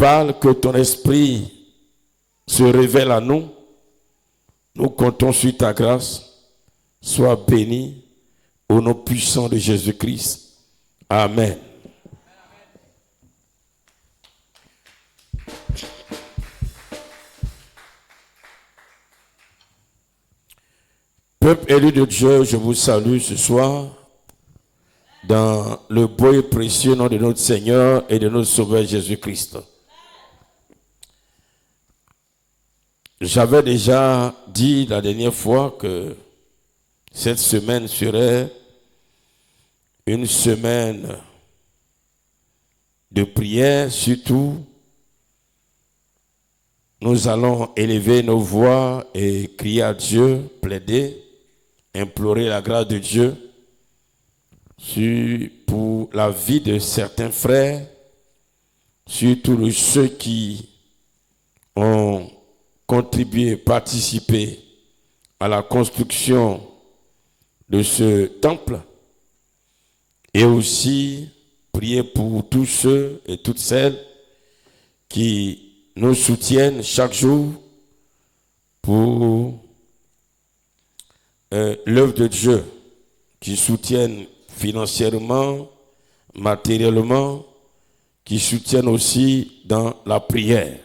parle, que ton esprit se révèle à nous. Nous comptons sur ta grâce. Sois béni au nom puissant de Jésus-Christ. Amen. Peuple élu de Dieu, je vous salue ce soir dans le beau et précieux nom de notre Seigneur et de notre Sauveur Jésus-Christ. J'avais déjà dit la dernière fois que cette semaine serait une semaine de prière, surtout nous allons élever nos voix et crier à Dieu, plaider, implorer la grâce de Dieu pour la vie de certains frères, surtout ceux qui ont contribué, participé à la construction de ce temple, et aussi prier pour tous ceux et toutes celles qui nous soutiennent chaque jour pour l'œuvre de Dieu, qui soutiennent financièrement, matériellement, qui soutiennent aussi dans la prière.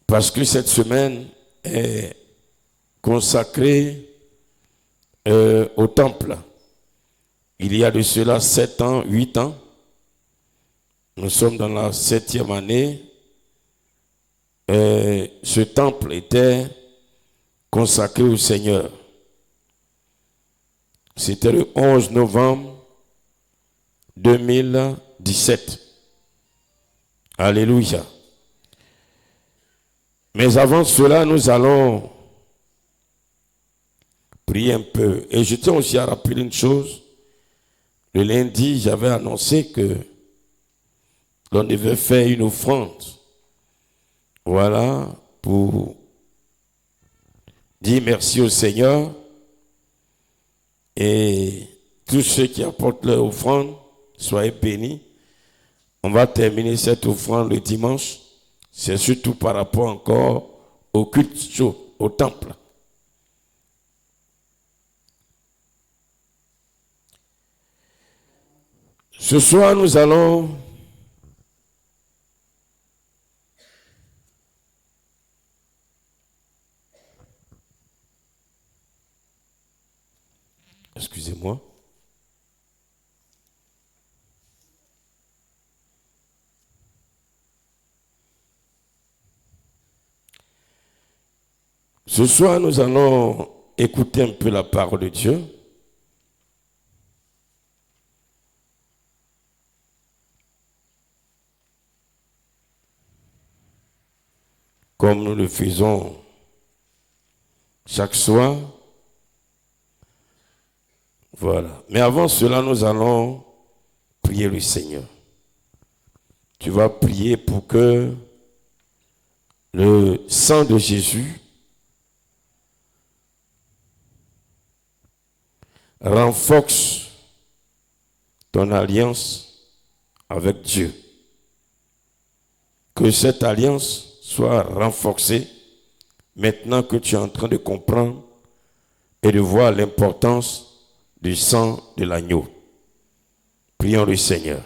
Parce que cette semaine est consacrée au temple. Il y a de cela 7 ans, 8 ans. Nous sommes dans la 7e année. Ce temple était consacré au Seigneur. C'était le 11 novembre 2017. Alléluia. Mais avant cela, nous allons prier un peu. Et je tiens aussi à rappeler une chose. Le lundi, j'avais annoncé que l'on devait faire une offrande. Voilà, pour dire merci au Seigneur. Et tous ceux qui apportent leur offrande, soyez bénis. On va terminer cette offrande le dimanche. C'est surtout par rapport encore au culte chaud, au temple. Ce soir, nous allons excusez-moi. Ce soir, nous allons écouter un peu la parole de Dieu. Comme nous le faisons chaque soir. Voilà. Mais avant cela, nous allons prier le Seigneur. Tu vas prier pour que le sang de Jésus renforce ton alliance avec Dieu. Que cette alliance soit renforcée maintenant que tu es en train de comprendre et de voir l'importance du sang de l'agneau. Prions le Seigneur.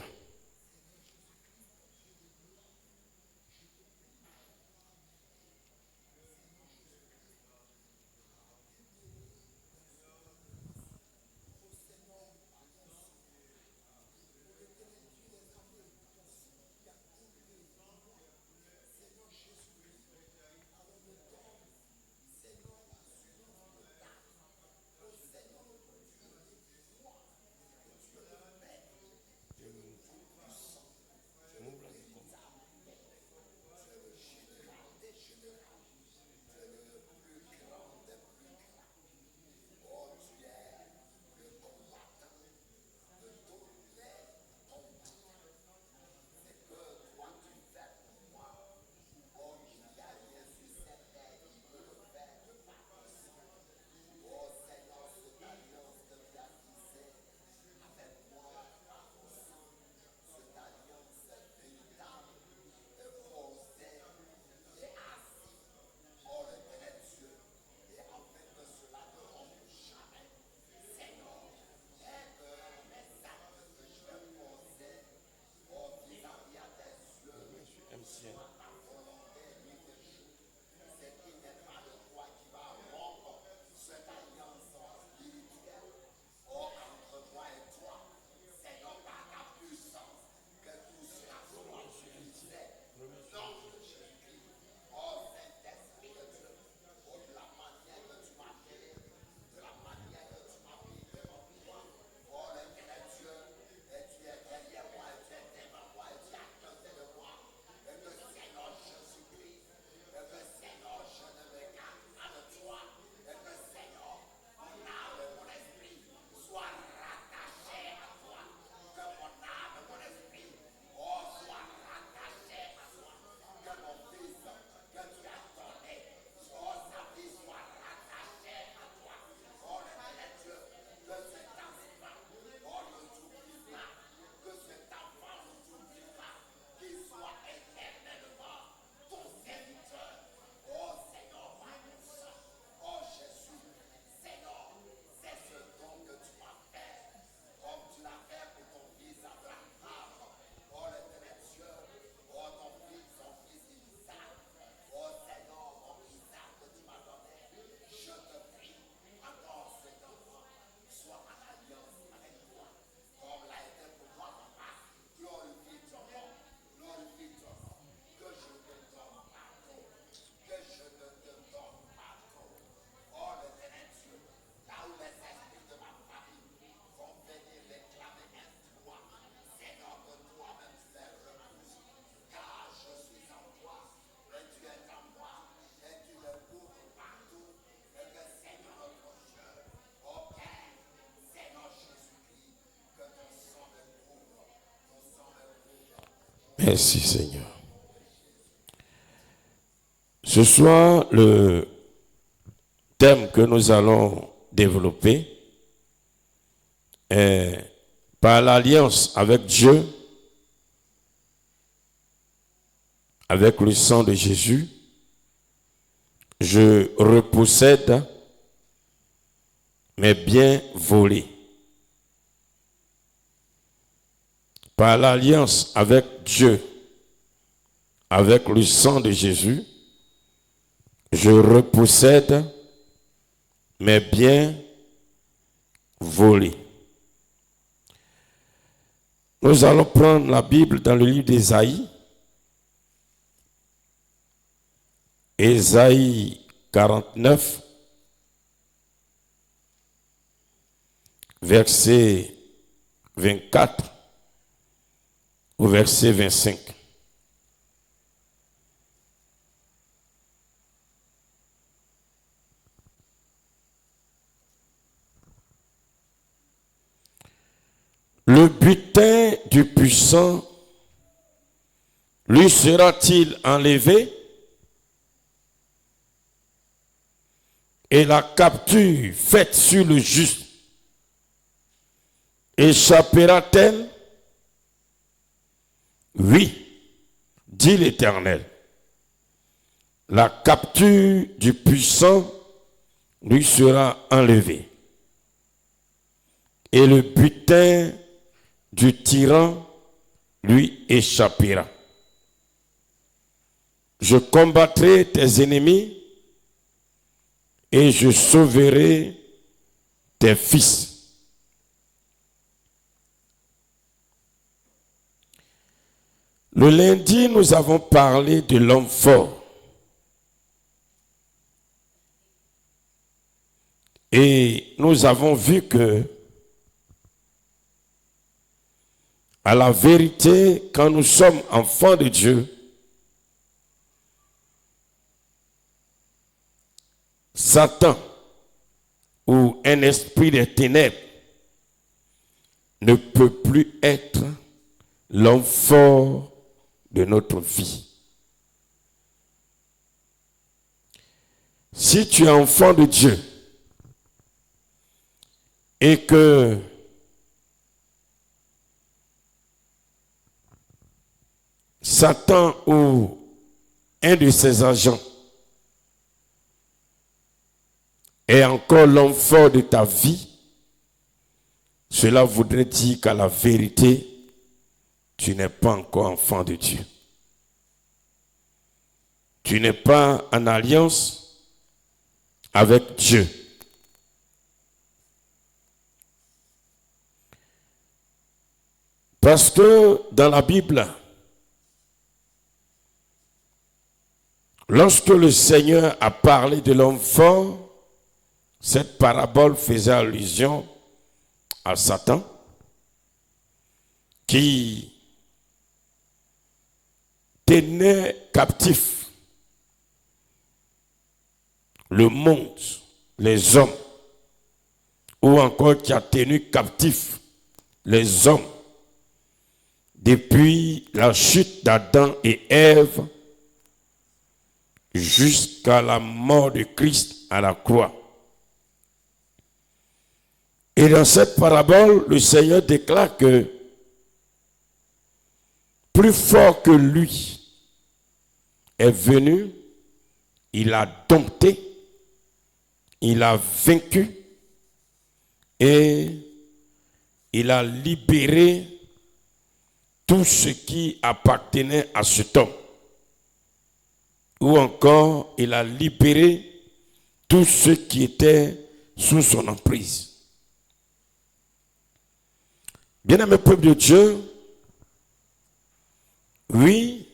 Merci Seigneur. Ce soir, le thème que nous allons développer est par l'alliance avec Dieu, avec le sang de Jésus, je repossède mes biens volés. Par l'alliance avec Dieu, avec le sang de Jésus, je repossède mes biens volés. Nous allons prendre la Bible dans le livre d'Ésaïe. Ésaïe 49, verset 24 au verset 25. Le butin du puissant lui sera-t-il enlevé? Et la capture faite sur le juste échappera-t-elle? Oui, dit l'Éternel. La capture du puissant lui sera enlevée. Et le butin du tyran lui échappera. Je combattrai tes ennemis et je sauverai tes fils. Le lundi, nous avons parlé de l'homme fort. Et nous avons vu que, à la vérité, quand nous sommes enfants de Dieu, Satan ou un esprit des ténèbres ne peut plus être l'homme fort de notre vie. Si tu es enfant de Dieu et que Satan ou un de ses agents est encore l'homme fort de ta vie, cela voudrait dire qu'à la vérité, tu n'es pas encore enfant de Dieu. Tu n'es pas en alliance avec Dieu. Parce que dans la Bible, lorsque le Seigneur a parlé de l'homme fort, cette parabole faisait allusion à Satan qui tenait captif le monde, les hommes, ou encore qui a tenu captif les hommes depuis la chute d'Adam et Ève jusqu'à la mort de Christ à la croix. Et dans cette parabole, le Seigneur déclare que plus fort que lui est venu, il a dompté, il a vaincu et il a libéré tout ce qui appartenait à cet homme. Ou encore, il a libéré tout ce qui était sous son emprise. Bien-aimé peuple de Dieu, oui,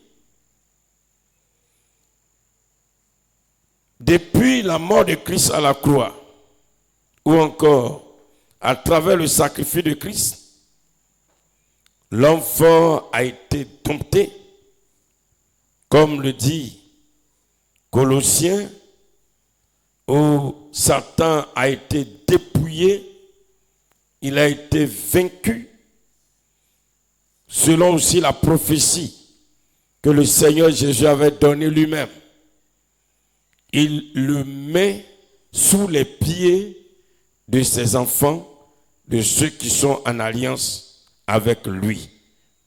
depuis la mort de Christ à la croix, ou encore à travers le sacrifice de Christ, l'homme fort a été dompté, comme le dit Colossiens, où Satan a été dépouillé, il a été vaincu, selon aussi la prophétie que le Seigneur Jésus avait donné lui-même. Il le met sous les pieds de ses enfants, de ceux qui sont en alliance avec lui,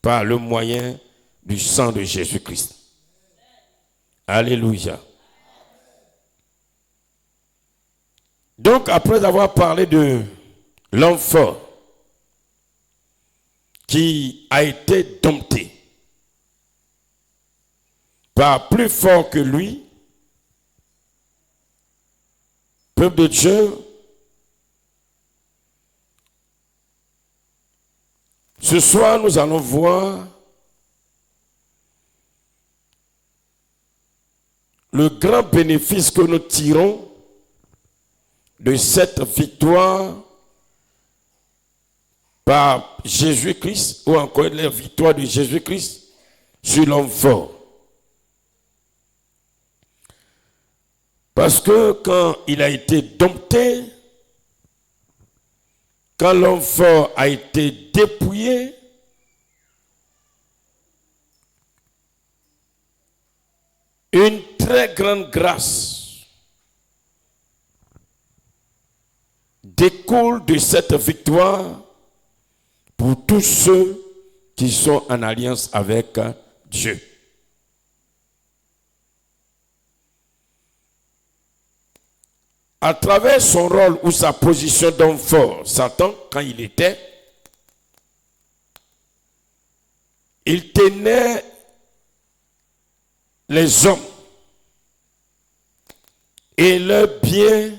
par le moyen du sang de Jésus-Christ. Alléluia. Donc, après avoir parlé de l'homme fort qui a été dompté par plus fort que lui, peuple de Dieu, ce soir nous allons voir le grand bénéfice que nous tirons de cette victoire par Jésus-Christ, ou encore la victoire de Jésus-Christ sur l'homme fort. Parce que quand il a été dompté, quand l'homme fort a été dépouillé, une très grande grâce découle de cette victoire pour tous ceux qui sont en alliance avec Dieu. À travers son rôle ou sa position d'homme fort, Satan, quand il était, il tenait les hommes et leurs biens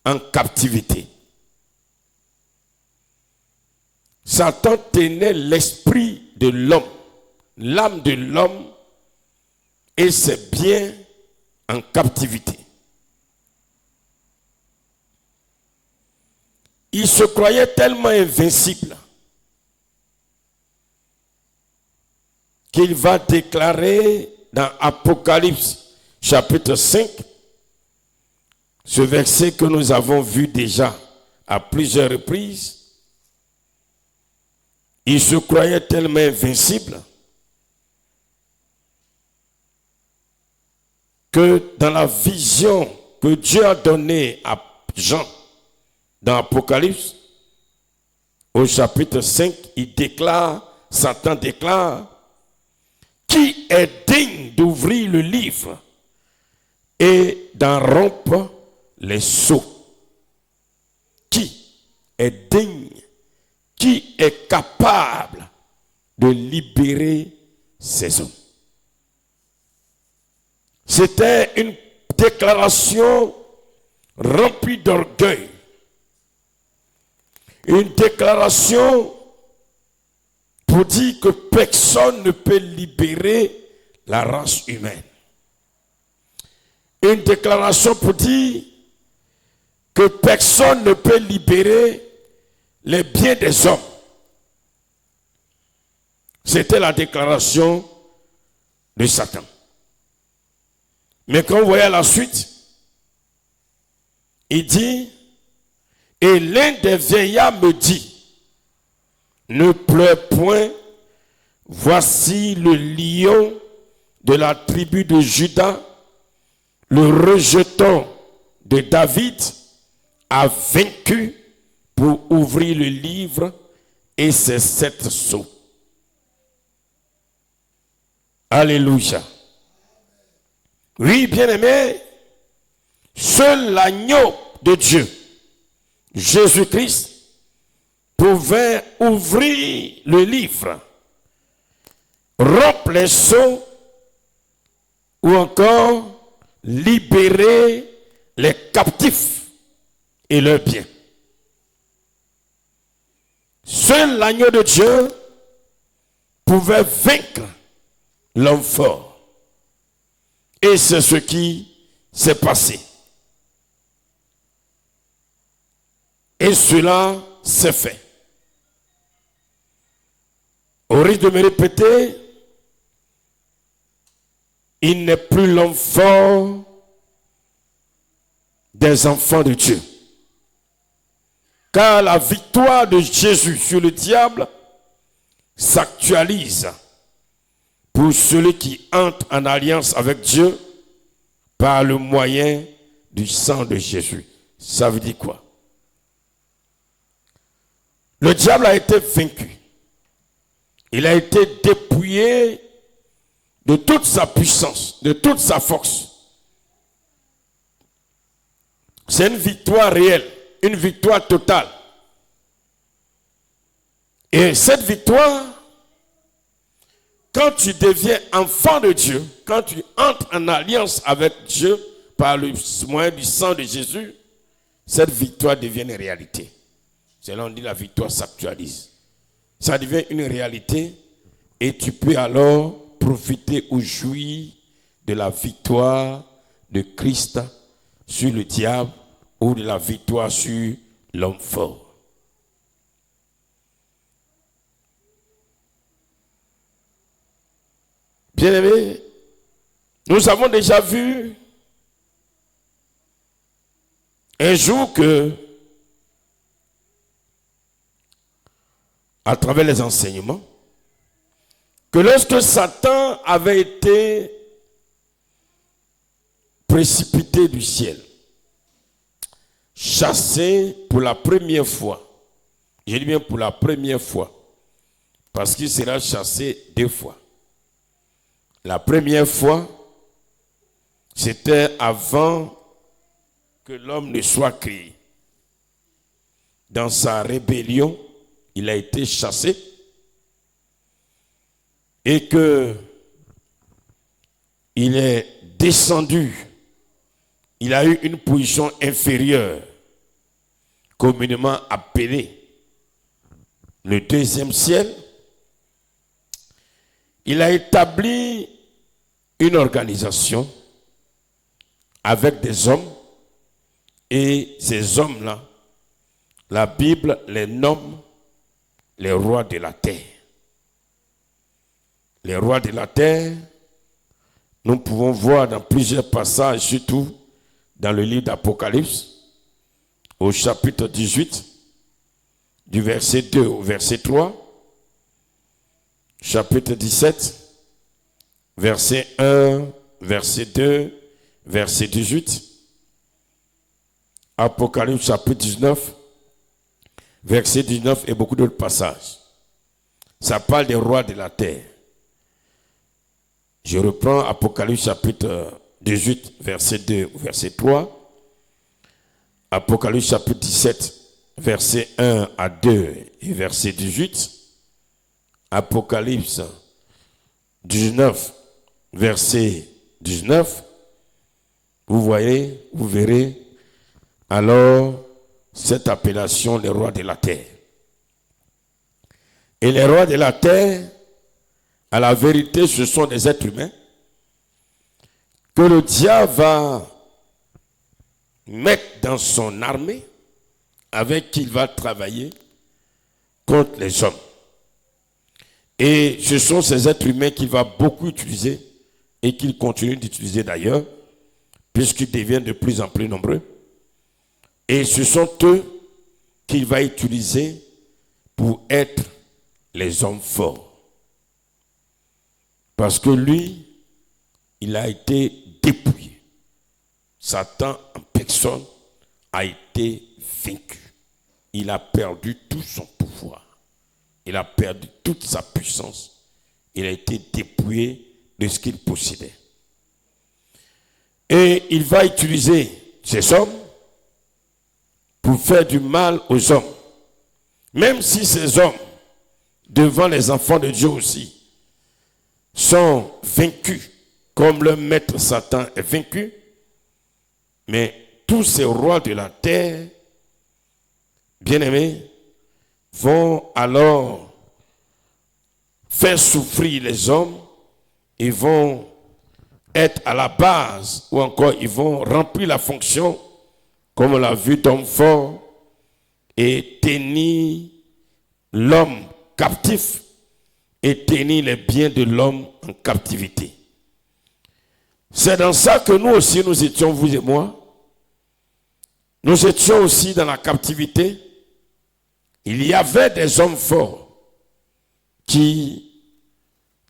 en captivité. Satan tenait l'esprit de l'homme, l'âme de l'homme et ses biens en captivité. Il se croyait tellement invincible qu'il va déclarer dans Apocalypse chapitre 5, ce verset que nous avons vu déjà à plusieurs reprises. Il se croyait tellement invincible que dans la vision que Dieu a donnée à Jean, dans Apocalypse, au chapitre 5, Satan déclare, qui est digne d'ouvrir le livre et d'en rompre les sceaux? Qui est digne, qui est capable de libérer ces hommes? C'était une déclaration remplie d'orgueil. Une déclaration pour dire que personne ne peut libérer la race humaine. Une déclaration pour dire que personne ne peut libérer les biens des hommes. C'était la déclaration de Satan. Mais quand vous voyez la suite, il dit, et l'un des vieillards me dit, ne pleure point, voici le lion de la tribu de Juda, le rejeton de David, a vaincu pour ouvrir le livre et ses 7 sceaux. Alléluia. Oui, bien-aimé, seul l'agneau de Dieu, Jésus-Christ, pouvait ouvrir le livre, rompre les sceaux ou encore libérer les captifs et leurs biens. Seul l'agneau de Dieu pouvait vaincre l'homme fort. Et c'est ce qui s'est passé. Et cela s'est fait. Au risque de me répéter, il n'est plus l'homme fort des enfants de Dieu. Car la victoire de Jésus sur le diable s'actualise pour pour celui qui entre en alliance avec Dieu par le moyen du sang de Jésus. Ça veut dire quoi? Le diable a été vaincu. Il a été dépouillé de toute sa puissance, de toute sa force. C'est une victoire réelle, une victoire totale. Et cette victoire, quand tu deviens enfant de Dieu, quand tu entres en alliance avec Dieu par le moyen du sang de Jésus, cette victoire devient une réalité. C'est là on dit la victoire s'actualise. Ça devient une réalité et tu peux alors profiter ou jouir de la victoire de Christ sur le diable ou de la victoire sur l'homme fort. Bien-aimés, nous avons déjà vu un jour que, à travers les enseignements, que lorsque Satan avait été précipité du ciel, chassé pour la première fois, je dis bien pour la première fois, parce qu'il sera chassé 2 fois. La première fois, c'était avant que l'homme ne soit créé. Dans sa rébellion, il a été chassé et que il est descendu. Il a eu une position inférieure, communément appelée le 2e ciel. Il a établi une organisation avec des hommes et ces hommes-là, la Bible les nomme les rois de la terre. Les rois de la terre, nous pouvons voir dans plusieurs passages, surtout dans le livre d'Apocalypse, au chapitre 18, du verset 2 au verset 3, chapitre 17, verset 1, verset 2, verset 18, Apocalypse chapitre 19, verset 19 et beaucoup d'autres passages. Ça parle des rois de la terre. Je reprends Apocalypse chapitre 18, verset 2, verset 3, Apocalypse chapitre 17, verset 1 à 2 et verset 18, Apocalypse 19, verset 19, vous voyez, vous verrez alors cette appellation les rois de la terre. Et les rois de la terre, à la vérité, ce sont des êtres humains que le diable va mettre dans son armée avec qui il va travailler contre les hommes. Et ce sont ces êtres humains qu'il va beaucoup utiliser et qu'il continue d'utiliser d'ailleurs, puisqu'ils deviennent de plus en plus nombreux. Et ce sont eux qu'il va utiliser pour être les hommes forts. Parce que lui, il a été dépouillé. Satan en personne a été vaincu. Il a perdu tout son pouvoir. Il a perdu toute sa puissance. Il a été dépouillé de ce qu'il possédait. Et il va utiliser ces hommes pour faire du mal aux hommes. Même si ces hommes, devant les enfants de Dieu aussi, sont vaincus, comme le maître Satan est vaincu, mais tous ces rois de la terre, bien-aimés, vont alors faire souffrir les hommes, ils vont être à la base, ou encore ils vont remplir la fonction, comme on l'a vu d'homme fort, et tenir l'homme captif, et tenir les biens de l'homme en captivité. C'est dans ça que nous aussi, nous étions, vous et moi, nous étions aussi dans la captivité. Il y avait des hommes forts qui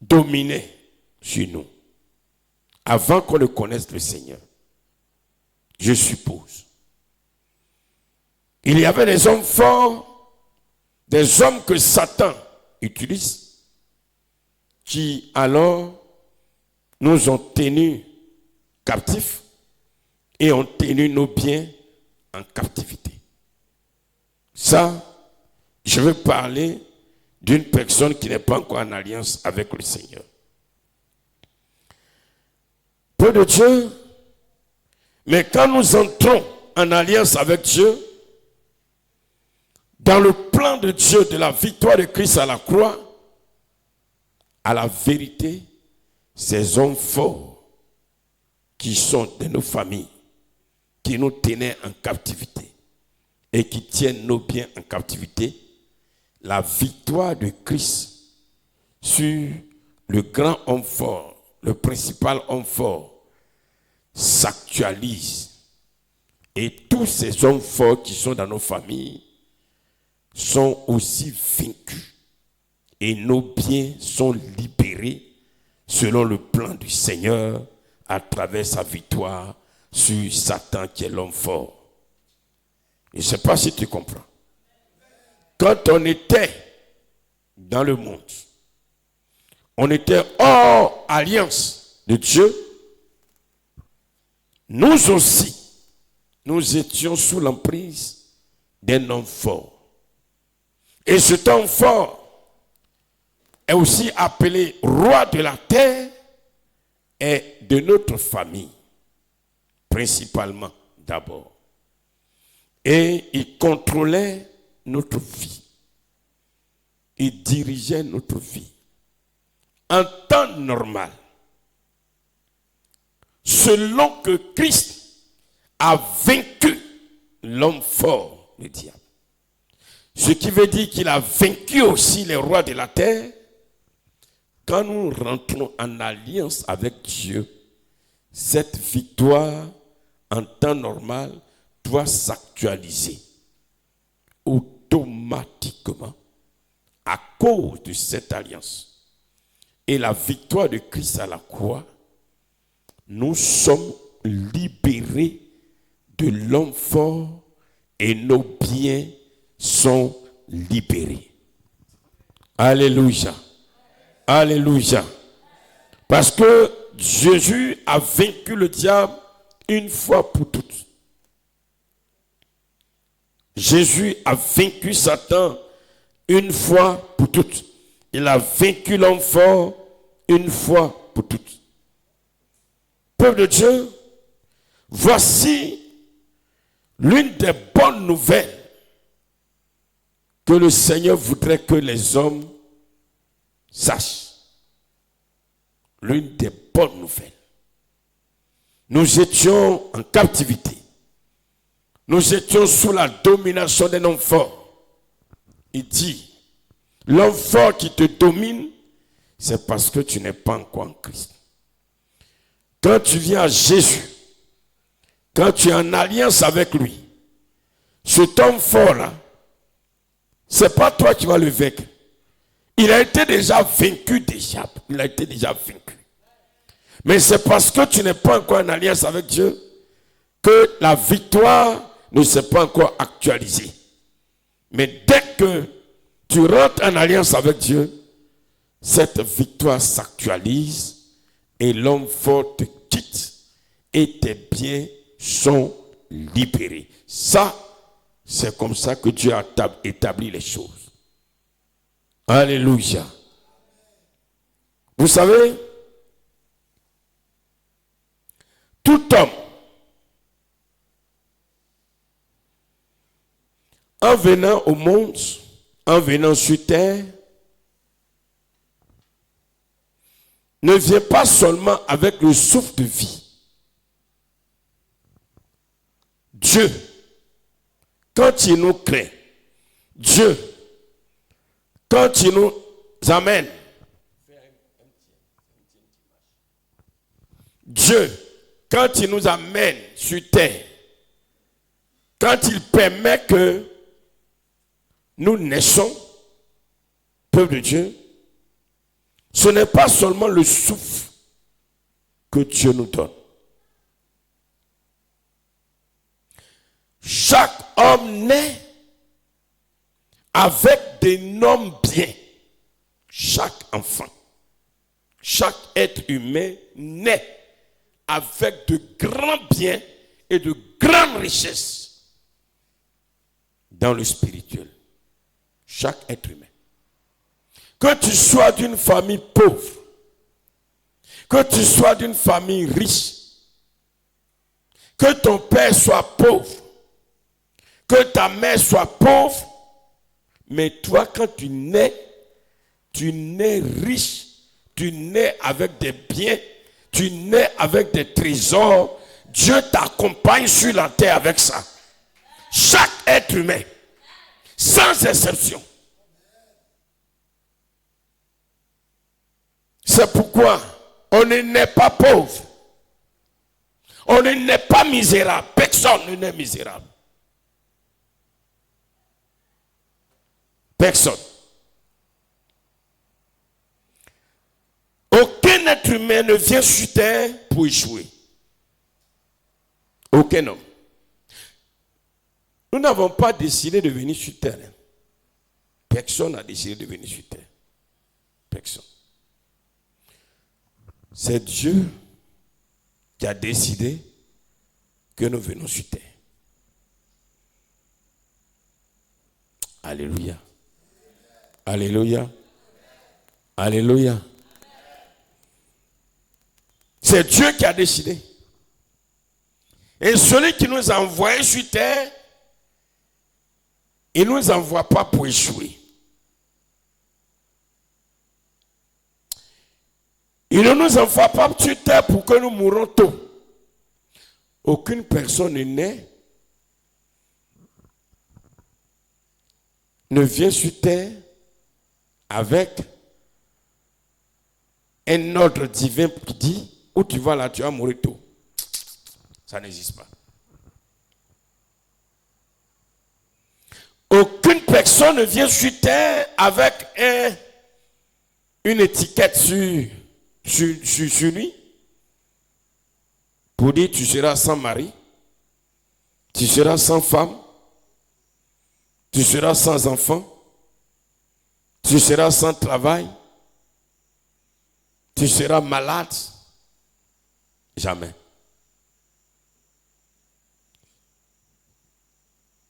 dominaient sur nous. Avant qu'on ne connaisse le Seigneur, je suppose. Il y avait des hommes forts, des hommes que Satan utilise, qui alors nous ont tenus captifs et ont tenu nos biens en captivité. Ça, je veux parler d'une personne qui n'est pas encore en alliance avec le Seigneur. Peu de Dieu, mais quand nous entrons en alliance avec Dieu, dans le plan de Dieu de la victoire de Christ à la croix, à la vérité, ces hommes forts qui sont de nos familles, qui nous tenaient en captivité et qui tiennent nos biens en captivité, la victoire de Christ sur le grand homme fort, le principal homme fort, s'actualise. Et tous ces hommes forts qui sont dans nos familles sont aussi vaincus. Et nos biens sont libérés selon le plan du Seigneur à travers sa victoire sur Satan qui est l'homme fort. Je ne sais pas si tu comprends. Quand on était dans le monde, on était hors alliance de Dieu, nous aussi, nous étions sous l'emprise d'un homme fort. Et cet homme fort est aussi appelé roi de la terre et de notre famille, principalement d'abord. Et il contrôlait notre vie. Il dirigeait notre vie. En temps normal, selon que Christ a vaincu l'homme fort, le diable. Ce qui veut dire qu'il a vaincu aussi les rois de la terre. Quand nous rentrons en alliance avec Dieu, cette victoire en temps normal doit s'actualiser automatiquement à cause de cette alliance. Et la victoire de Christ à la croix, nous sommes libérés de l'homme fort et nos biens sont libérés. Alléluia. Alléluia. Parce que Jésus a vaincu le diable une fois pour toutes. Jésus a vaincu Satan une fois pour toutes. Il a vaincu l'homme fort une fois pour toutes. Peuple de Dieu, voici l'une des bonnes nouvelles que le Seigneur voudrait que les hommes sachent. L'une des bonnes nouvelles. Nous étions en captivité. Nous étions sous la domination d'un homme fort. Il dit, l'homme fort qui te domine, c'est parce que tu n'es pas encore en Christ. Quand tu viens à Jésus, quand tu es en alliance avec lui, cet homme fort-là, ce n'est pas toi qui vas le vaincre. Il a été déjà vaincu déjà. Il a été déjà vaincu. Mais c'est parce que tu n'es pas encore en alliance avec Dieu que la victoire ne s'est pas encore actualisée. Mais dès que tu rentres en alliance avec Dieu, cette victoire s'actualise et l'homme fort te quitte et tes biens sont libérés. Ça, c'est comme ça que Dieu a établi les choses. Alléluia. Vous savez, tout homme, en venant au monde, en venant sur terre, ne vient pas seulement avec le souffle de vie. Dieu, quand il nous crée, Dieu, quand il nous amène, Dieu, quand il nous amène sur terre, quand il permet que nous naissons, peuple de Dieu, ce n'est pas seulement le souffle que Dieu nous donne. Chaque homme naît avec des normes bien. Chaque enfant, chaque être humain naît avec de grands biens et de grandes richesses dans le spirituel. Chaque être humain. Que tu sois d'une famille pauvre, que tu sois d'une famille riche, que ton père soit pauvre, que ta mère soit pauvre, mais toi, quand tu nais riche, tu nais avec des biens, tu nais avec des trésors. Dieu t'accompagne sur la terre avec ça. Chaque être humain, sans exception. C'est pourquoi on ne naît pas pauvre. On ne naît pas misérable. Personne ne naît misérable. Personne. Aucun être humain ne vient sur terre pour échouer. Aucun homme. Nous n'avons pas décidé de venir sur terre. Personne n'a décidé de venir sur terre. Personne. C'est Dieu qui a décidé que nous venons sur terre. Alléluia. Alléluia. Alléluia. C'est Dieu qui a décidé. Et celui qui nous a envoyés sur terre, il ne nous envoie pas pour échouer. Il ne nous envoie pas sur terre pour que nous mourons tôt. Aucune personne ne vient sur terre avec un ordre divin qui dit où tu vas là, tu vas mourir tôt. Ça n'existe pas. Aucune personne ne vient sur terre avec une étiquette sur lui pour dire tu seras sans mari, tu seras sans femme, tu seras sans enfant, tu seras sans travail, tu seras malade. Jamais.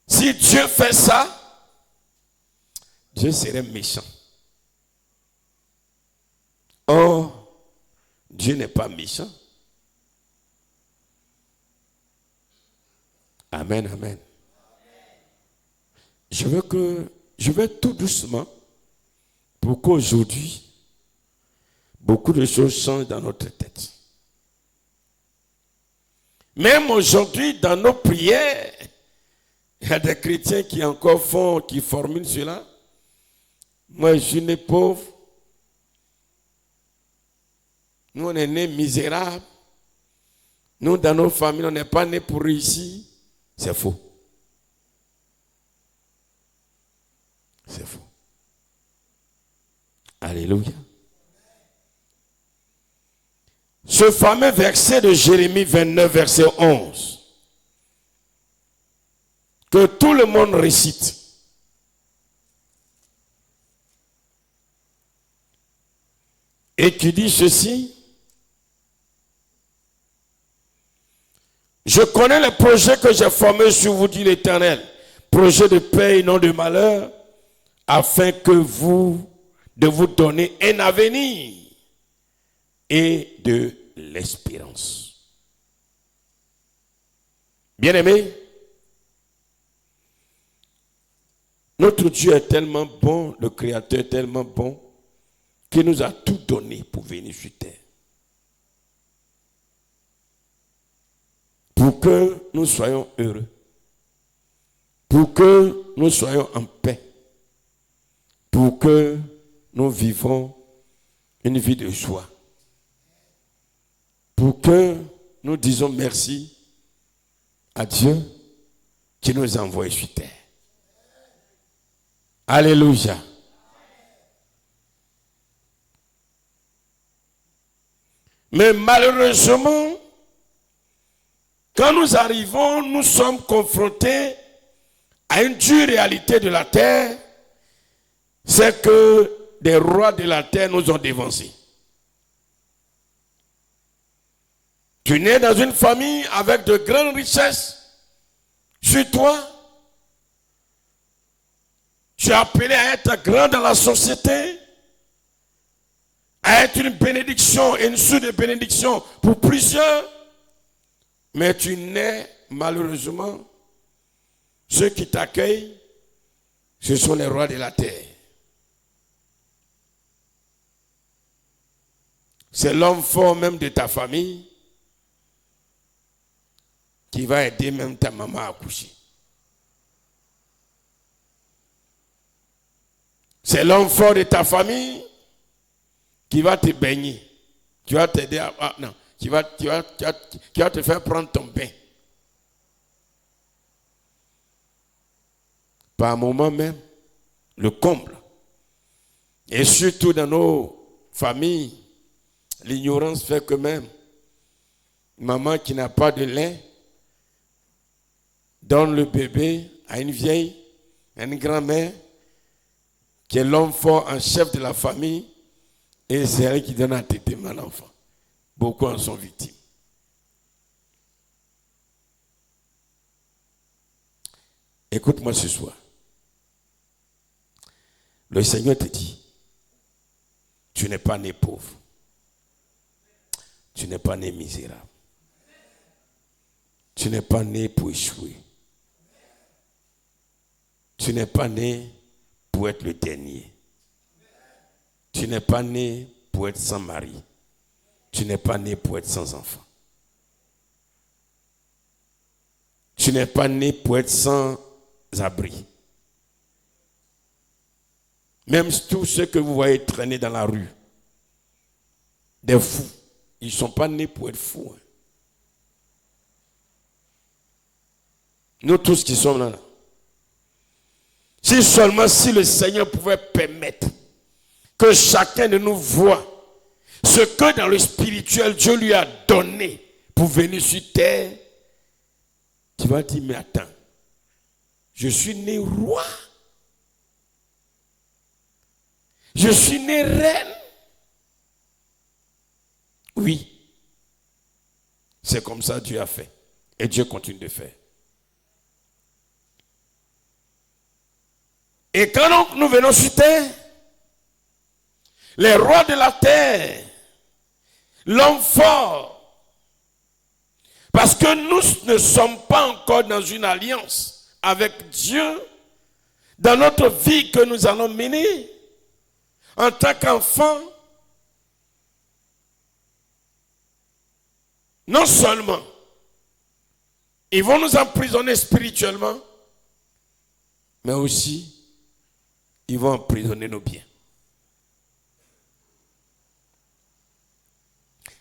Si Dieu fait ça, Dieu serait méchant. Or, Dieu n'est pas méchant. Amen, amen. Je vais tout doucement pour qu'aujourd'hui, beaucoup de choses changent dans notre tête. Même aujourd'hui, dans nos prières, il y a des chrétiens qui encore qui formulent cela. Moi, je suis né pauvre. Nous, on est nés misérables. Nous, dans nos familles, on n'est pas nés pour réussir. C'est faux. C'est faux. Alléluia. Ce fameux verset de Jérémie 29, verset 11, que tout le monde récite. Et qui dit ceci: je connais les projets que j'ai formés sur vous, dit l'Éternel, projets de paix et non de malheur, afin de vous donner un avenir et de l'espérance. Bien-aimés, notre Dieu est tellement bon, le Créateur est tellement bon, qu'il nous a tout donné pour venir sur terre. Pour que nous soyons heureux. Pour que nous soyons en paix. Pour que nous vivons une vie de joie. Pour que nous disons merci à Dieu qui nous a envoyés sur terre. Alléluia. Mais malheureusement, quand nous arrivons, nous sommes confrontés à une dure réalité de la terre, c'est que des rois de la terre nous ont dévancés. Tu nais dans une famille avec de grandes richesses sur toi. Tu es appelé à être grand dans la société, à être une bénédiction et une source de bénédiction pour plusieurs. Mais tu nais, malheureusement, ceux qui t'accueillent, ce sont les rois de la terre. C'est l'homme fort même de ta famille qui va aider même ta maman à accoucher. C'est l'homme fort de ta famille qui va te baigner, qui va t'aider à... non, qui va te faire prendre ton bain. Par moment même, le comble. Et surtout dans nos familles, l'ignorance fait que même maman qui n'a pas de lait donne le bébé à une vieille, à une grand-mère, qui est l'homme fort en chef de la famille, et c'est elle qui donne à téter mon enfant. Beaucoup en sont victimes. Écoute-moi ce soir. Le Seigneur te dit, tu n'es pas né pauvre. Tu n'es pas né misérable. Tu n'es pas né pour échouer. Tu n'es pas né pour être le dernier. Tu n'es pas né pour être sans mari. Tu n'es pas né pour être sans enfant. Tu n'es pas né pour être sans abri. Même tous ceux que vous voyez traîner dans la rue, des fous, ils ne sont pas nés pour être fous. Nous tous qui sommes là. Si seulement si le Seigneur pouvait permettre que chacun de nous voit ce que dans le spirituel Dieu lui a donné pour venir sur terre, tu vas dire, mais attends, je suis né roi. Je suis né reine. Oui. C'est comme ça que Dieu a fait. Et Dieu continue de faire. Et quand donc nous venons sur terre, les rois de la terre, l'homme fort, parce que nous ne sommes pas encore dans une alliance avec Dieu, dans notre vie que nous allons mener, en tant qu'enfants, non seulement ils vont nous emprisonner spirituellement, mais aussi ils vont emprisonner nos biens.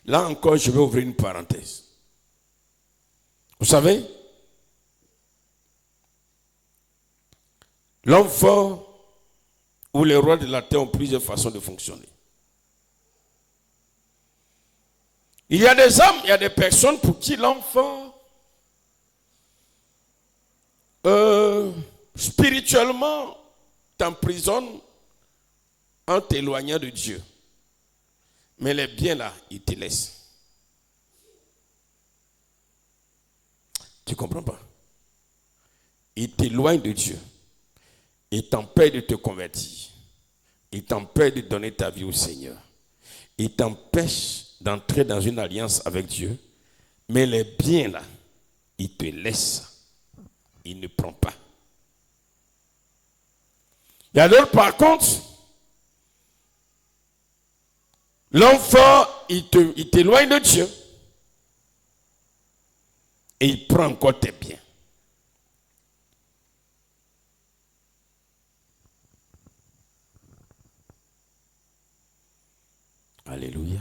Là encore, je vais ouvrir une parenthèse. Vous savez, l'homme fort ou les rois de la terre ont plusieurs façons de fonctionner. Il y a des hommes, il y a des personnes pour qui l'homme fort, spirituellement, t'emprisonne en t'éloignant de Dieu. Mais les biens là, ils te laissent. Tu ne comprends pas? Ils t'éloignent de Dieu. Ils t'empêchent de te convertir. Ils t'empêchent de donner ta vie au Seigneur. Ils t'empêchent d'entrer dans une alliance avec Dieu. Mais les biens là, ils te laissent. Ils ne prennent pas. Il y a d'autres par contre, l'homme fort, il t'éloigne de Dieu. Et il prend encore tes biens. Alléluia.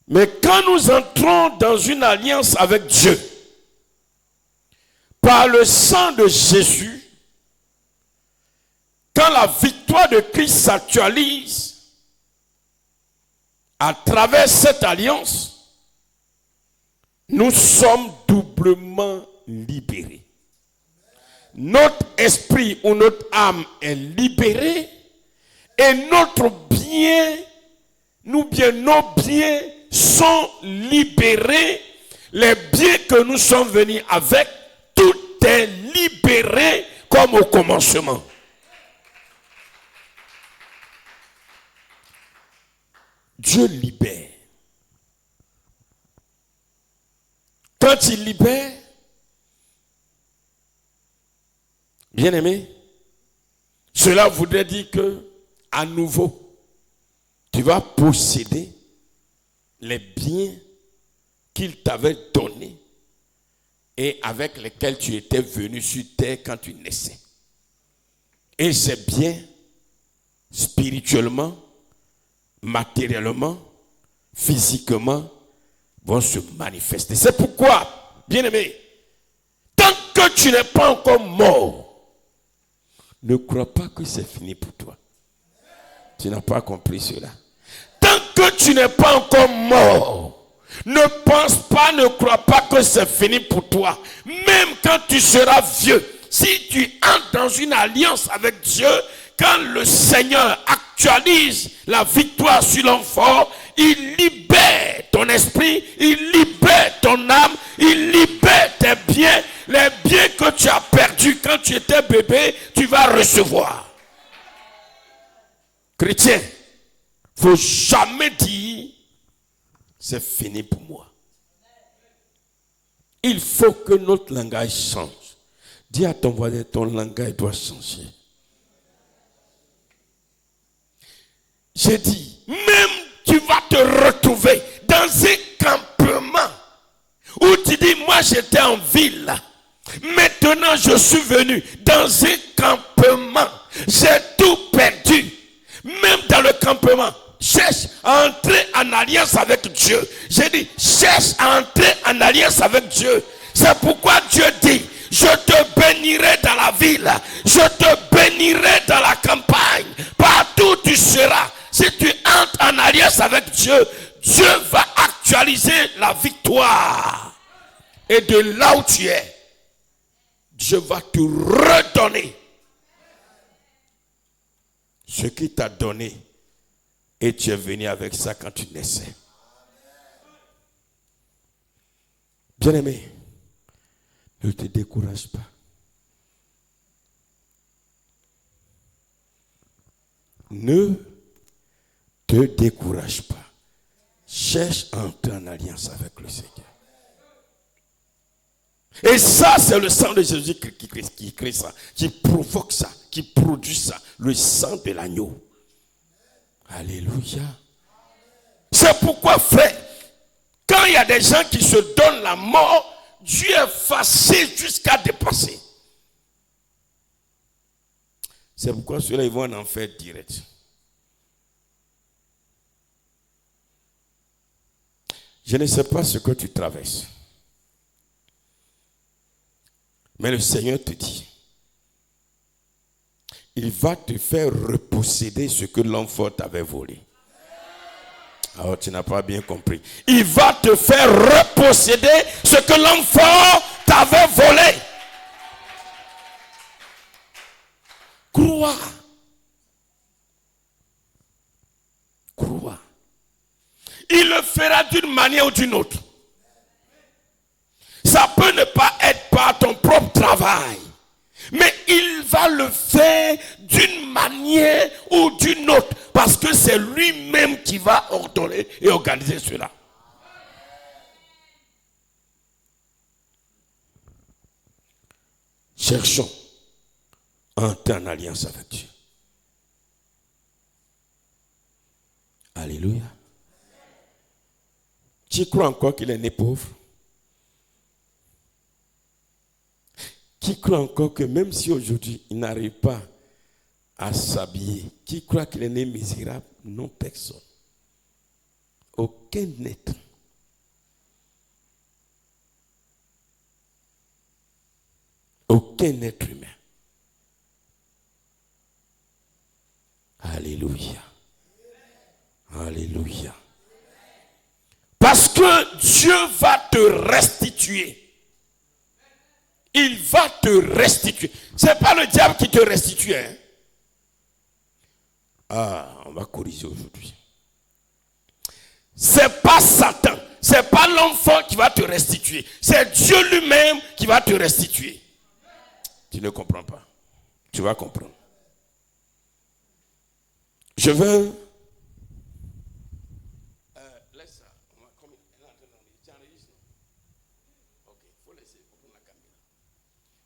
Mais quand nous entrons dans une alliance avec Dieu, par le sang de Jésus, quand la victoire de Christ s'actualise, à travers cette alliance, nous sommes doublement libérés. Notre esprit ou notre âme est libérée et notre bien, nos biens sont libérés. Les biens que nous sommes venus avec, tout est libéré comme au commencement. Dieu libère. Quand il libère, bien aimé, cela voudrait dire que, à nouveau, tu vas posséder les biens qu'il t'avait donnés et avec lesquels tu étais venu sur terre quand tu naissais. Et ces biens, spirituellement, matériellement, physiquement, vont se manifester. C'est pourquoi, bien-aimé, tant que tu n'es pas encore mort, ne crois pas que c'est fini pour toi. Tu n'as pas compris cela. Tant que tu n'es pas encore mort, ne pense pas, ne crois pas que c'est fini pour toi. Même quand tu seras vieux, si tu entres dans une alliance avec Dieu, quand le Seigneur actualise la victoire sur l'homme fort, il libère ton esprit, il libère ton âme, il libère tes biens. Les biens que tu as perdus quand tu étais bébé, tu vas recevoir. Chrétien, il ne faut jamais dire c'est fini pour moi. Il faut que notre langage change. Dis à ton voisin, ton langage doit changer. J'ai dit, même tu vas te retrouver dans un campement où tu dis, moi j'étais en ville. Maintenant je suis venu dans un campement. J'ai tout perdu. Même dans le campement, cherche à entrer en alliance avec Dieu. J'ai dit, cherche à entrer en alliance avec Dieu. C'est pourquoi Dieu dit, je te bénirai dans la ville, je te bénirai dans la campagne, partout où tu seras. Si tu entres en alliance avec Dieu, Dieu va actualiser la victoire. Et de là où tu es, Dieu va te redonner ce qu'il t'a donné. Et tu es venu avec ça quand tu naissais. Bien-aimé, ne te décourage pas. Ne te décourage pas. Cherche à entrer en alliance avec le Seigneur. Et ça, c'est le sang de Jésus qui crée ça, qui provoque ça, qui produit ça. Le sang de l'agneau. Alléluia. C'est pourquoi, frère, quand il y a des gens qui se donnent la mort, Dieu est fâché jusqu'à dépasser. C'est pourquoi ceux-là, ils vont en enfer direct. Je ne sais pas ce que tu traverses. Mais le Seigneur te dit, il va te faire reposséder ce que l'enfant t'avait volé. Alors tu n'as pas bien compris. Il va te faire reposséder ce que l'enfant t'avait volé. Crois. Crois. Il le fera d'une manière ou d'une autre. Ça peut ne pas être par ton propre travail. Mais il va le faire d'une manière ou d'une autre. Parce que c'est lui-même qui va ordonner et organiser cela. Cherchons à entrer en alliance avec Dieu. Alléluia. Tu crois encore qu'il est né pauvre? Qui croit encore que même si aujourd'hui il n'arrive pas à s'habiller, qui croit qu'il est né misérable? Non, personne. Aucun être. Aucun être humain. Alléluia. Alléluia. Dieu va te restituer. Il va te restituer. Ce n'est pas le diable qui te restitue. Hein? Ah, on va corriger aujourd'hui. Ce n'est pas Satan. Ce n'est pas l'enfant qui va te restituer. C'est Dieu lui-même qui va te restituer. Tu ne comprends pas. Tu vas comprendre. Je veux... laisse ça.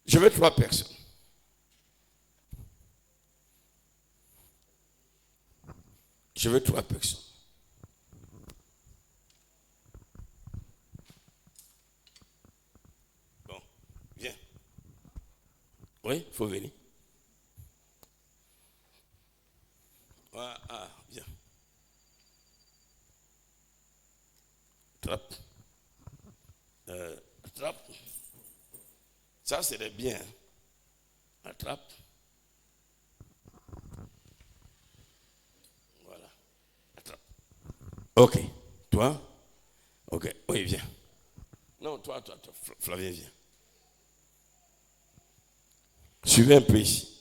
Je veux 3 personnes. Je veux 3 personnes. Bon, viens. Oui, il faut venir. Ah, viens. Attrape. Attrape. Ça, c'est bien. Attrape. Voilà. Attrape. Ok. Toi? Ok. Oui, viens. Non, toi. Flavien, viens. Suivez un peu ici.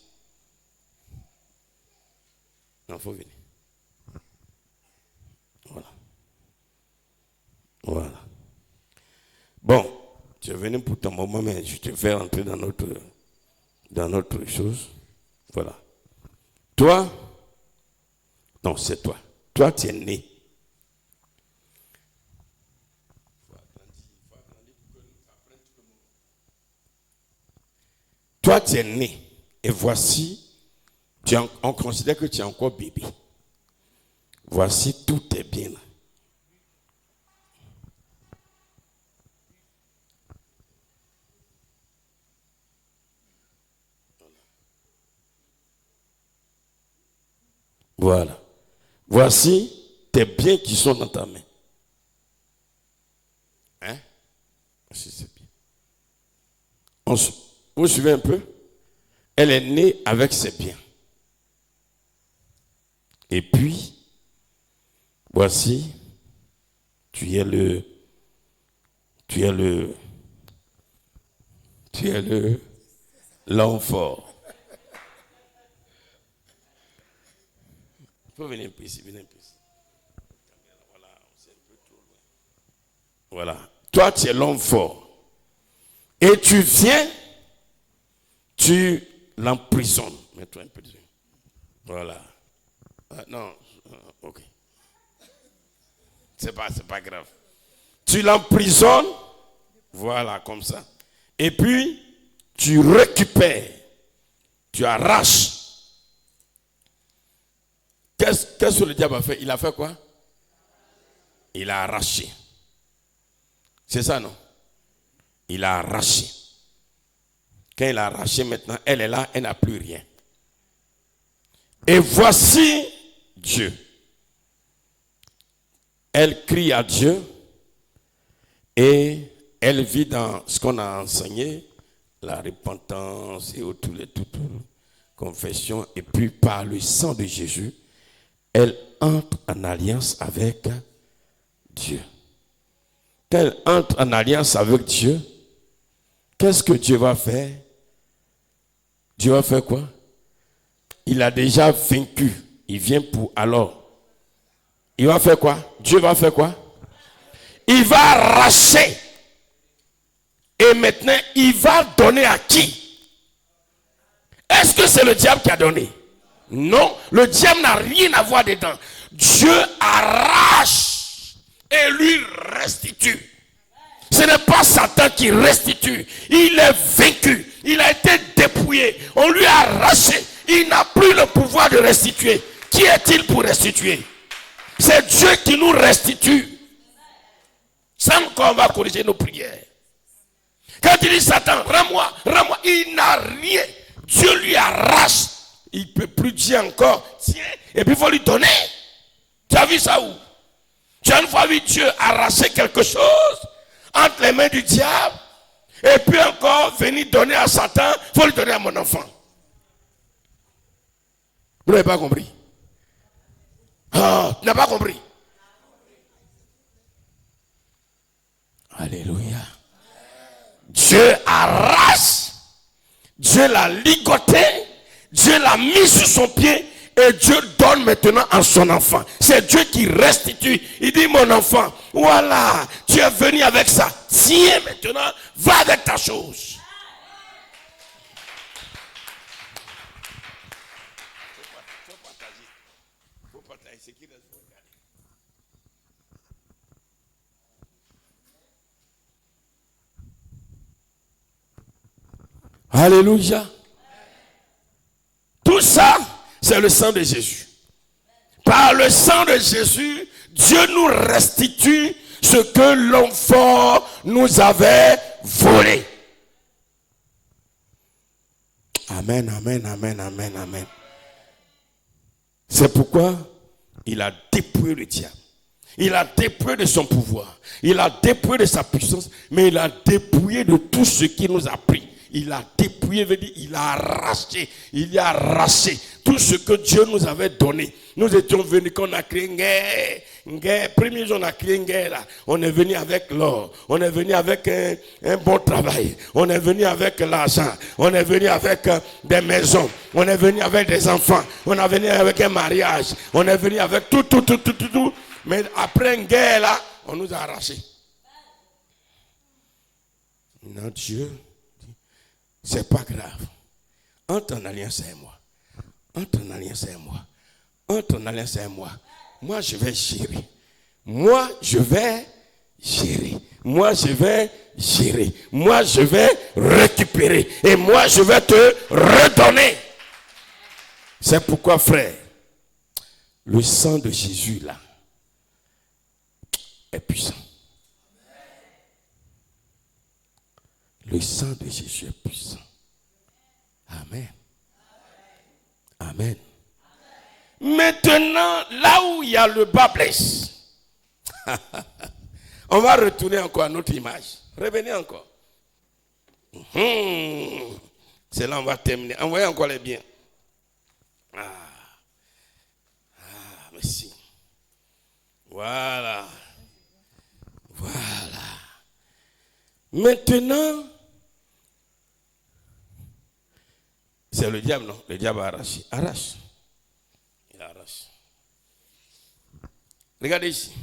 Non, il faut venir. Voilà. Bon, tu es venu pour ton moment, mais je te fais entrer dans notre chose. Voilà. Toi, non, c'est toi. Toi, tu es né. Toi, tu es né. Et voici, on considère que tu es encore bébé. Voici, tout est bien là. Voilà. Voici tes biens qui sont dans ta main. Hein? Voici c'est bien. Vous suivez un peu? Elle est née avec ses biens. Et puis, voici, tu es l'homme fort. Il faut venir un peu ici, Voilà. Toi, tu es l'homme fort. Et tu viens, tu l'emprisonnes. Mets-toi un peu dessus. Voilà. Non, ok. C'est pas grave. Tu l'emprisonnes. Voilà, comme ça. Et puis, tu récupères. Tu arraches. Qu'est-ce que le diable a fait? Il a fait quoi? Il a arraché. C'est ça, non? Il a arraché. Quand il a arraché maintenant, elle est là, elle n'a plus rien. Et voici Dieu. Elle crie à Dieu et elle vit dans ce qu'on a enseigné, la repentance et toute confession. Et puis par le sang de Jésus, elle entre en alliance avec Dieu. Quand elle entre en alliance avec Dieu, qu'est-ce que Dieu va faire? Dieu va faire quoi? Il a déjà vaincu. Il vient pour alors. Il va faire quoi? Dieu va faire quoi? Il va arracher. Et maintenant, il va donner à qui? Est-ce que c'est le diable qui a donné? Non, le diable n'a rien à voir dedans. Dieu arrache et lui restitue. Ce n'est pas Satan qui restitue. Il est vaincu. Il a été dépouillé. On lui a arraché. Il n'a plus le pouvoir de restituer. Qui est-il pour restituer? C'est Dieu qui nous restitue. Ça encore, on va corriger nos prières. Quand il dit Satan, rends-moi, il n'a rien. Dieu lui arrache. Il ne peut plus dire encore, tiens, et puis il faut lui donner. Tu as vu ça où? Tu as une fois vu Dieu arracher quelque chose entre les mains du diable, et puis encore venir donner à Satan, il faut lui donner à mon enfant. Vous n'avez pas compris? Ah, tu n'as pas compris? Alléluia. Dieu arrache, Dieu l'a ligoté, Dieu l'a mis sur son pied et Dieu donne maintenant à son enfant. C'est Dieu qui restitue. Il dit, mon enfant, voilà, tu es venu avec ça. Tiens maintenant, va avec ta chose. Alléluia. Tout ça, c'est le sang de Jésus. Par le sang de Jésus, Dieu nous restitue ce que l'homme fort nous avait volé. Amen, amen, amen, amen, amen. C'est pourquoi il a dépouillé le diable. Il a dépouillé de son pouvoir. Il a dépouillé de sa puissance. Mais il a dépouillé de tout ce qu'il nous a pris. Il a dépouillé, veut dire, il a arraché. Il a arraché tout ce que Dieu nous avait donné. Nous étions venus, quand on a créé une guerre. Premier jour, on a créé une guerre là. On est venu avec l'or. On est venu avec un bon travail. On est venu avec l'argent. On est venu avec des maisons. On est venu avec des enfants. On est venu avec un mariage. On est venu avec tout. Mais après une guerre là, on nous a arrachés. Non, Dieu, c'est pas grave. Entre en alliance avec moi. Entre en alliance avec moi. Entre en alliance avec moi. Moi, je vais gérer. Moi, je vais gérer. Moi, je vais gérer. Moi, je vais récupérer. Et moi, je vais te redonner. C'est pourquoi, frère, le sang de Jésus, là, est puissant. Le sang de Jésus est puissant. Amen. Amen. Maintenant, là où il y a le bas blesse, on va retourner encore à notre image. Revenez encore. C'est là où on va terminer. Envoyez encore les biens. Merci. Voilà. Maintenant, c'est le diable, non? Le diable a arraché. Arrache. Il arrache. Regardez ici.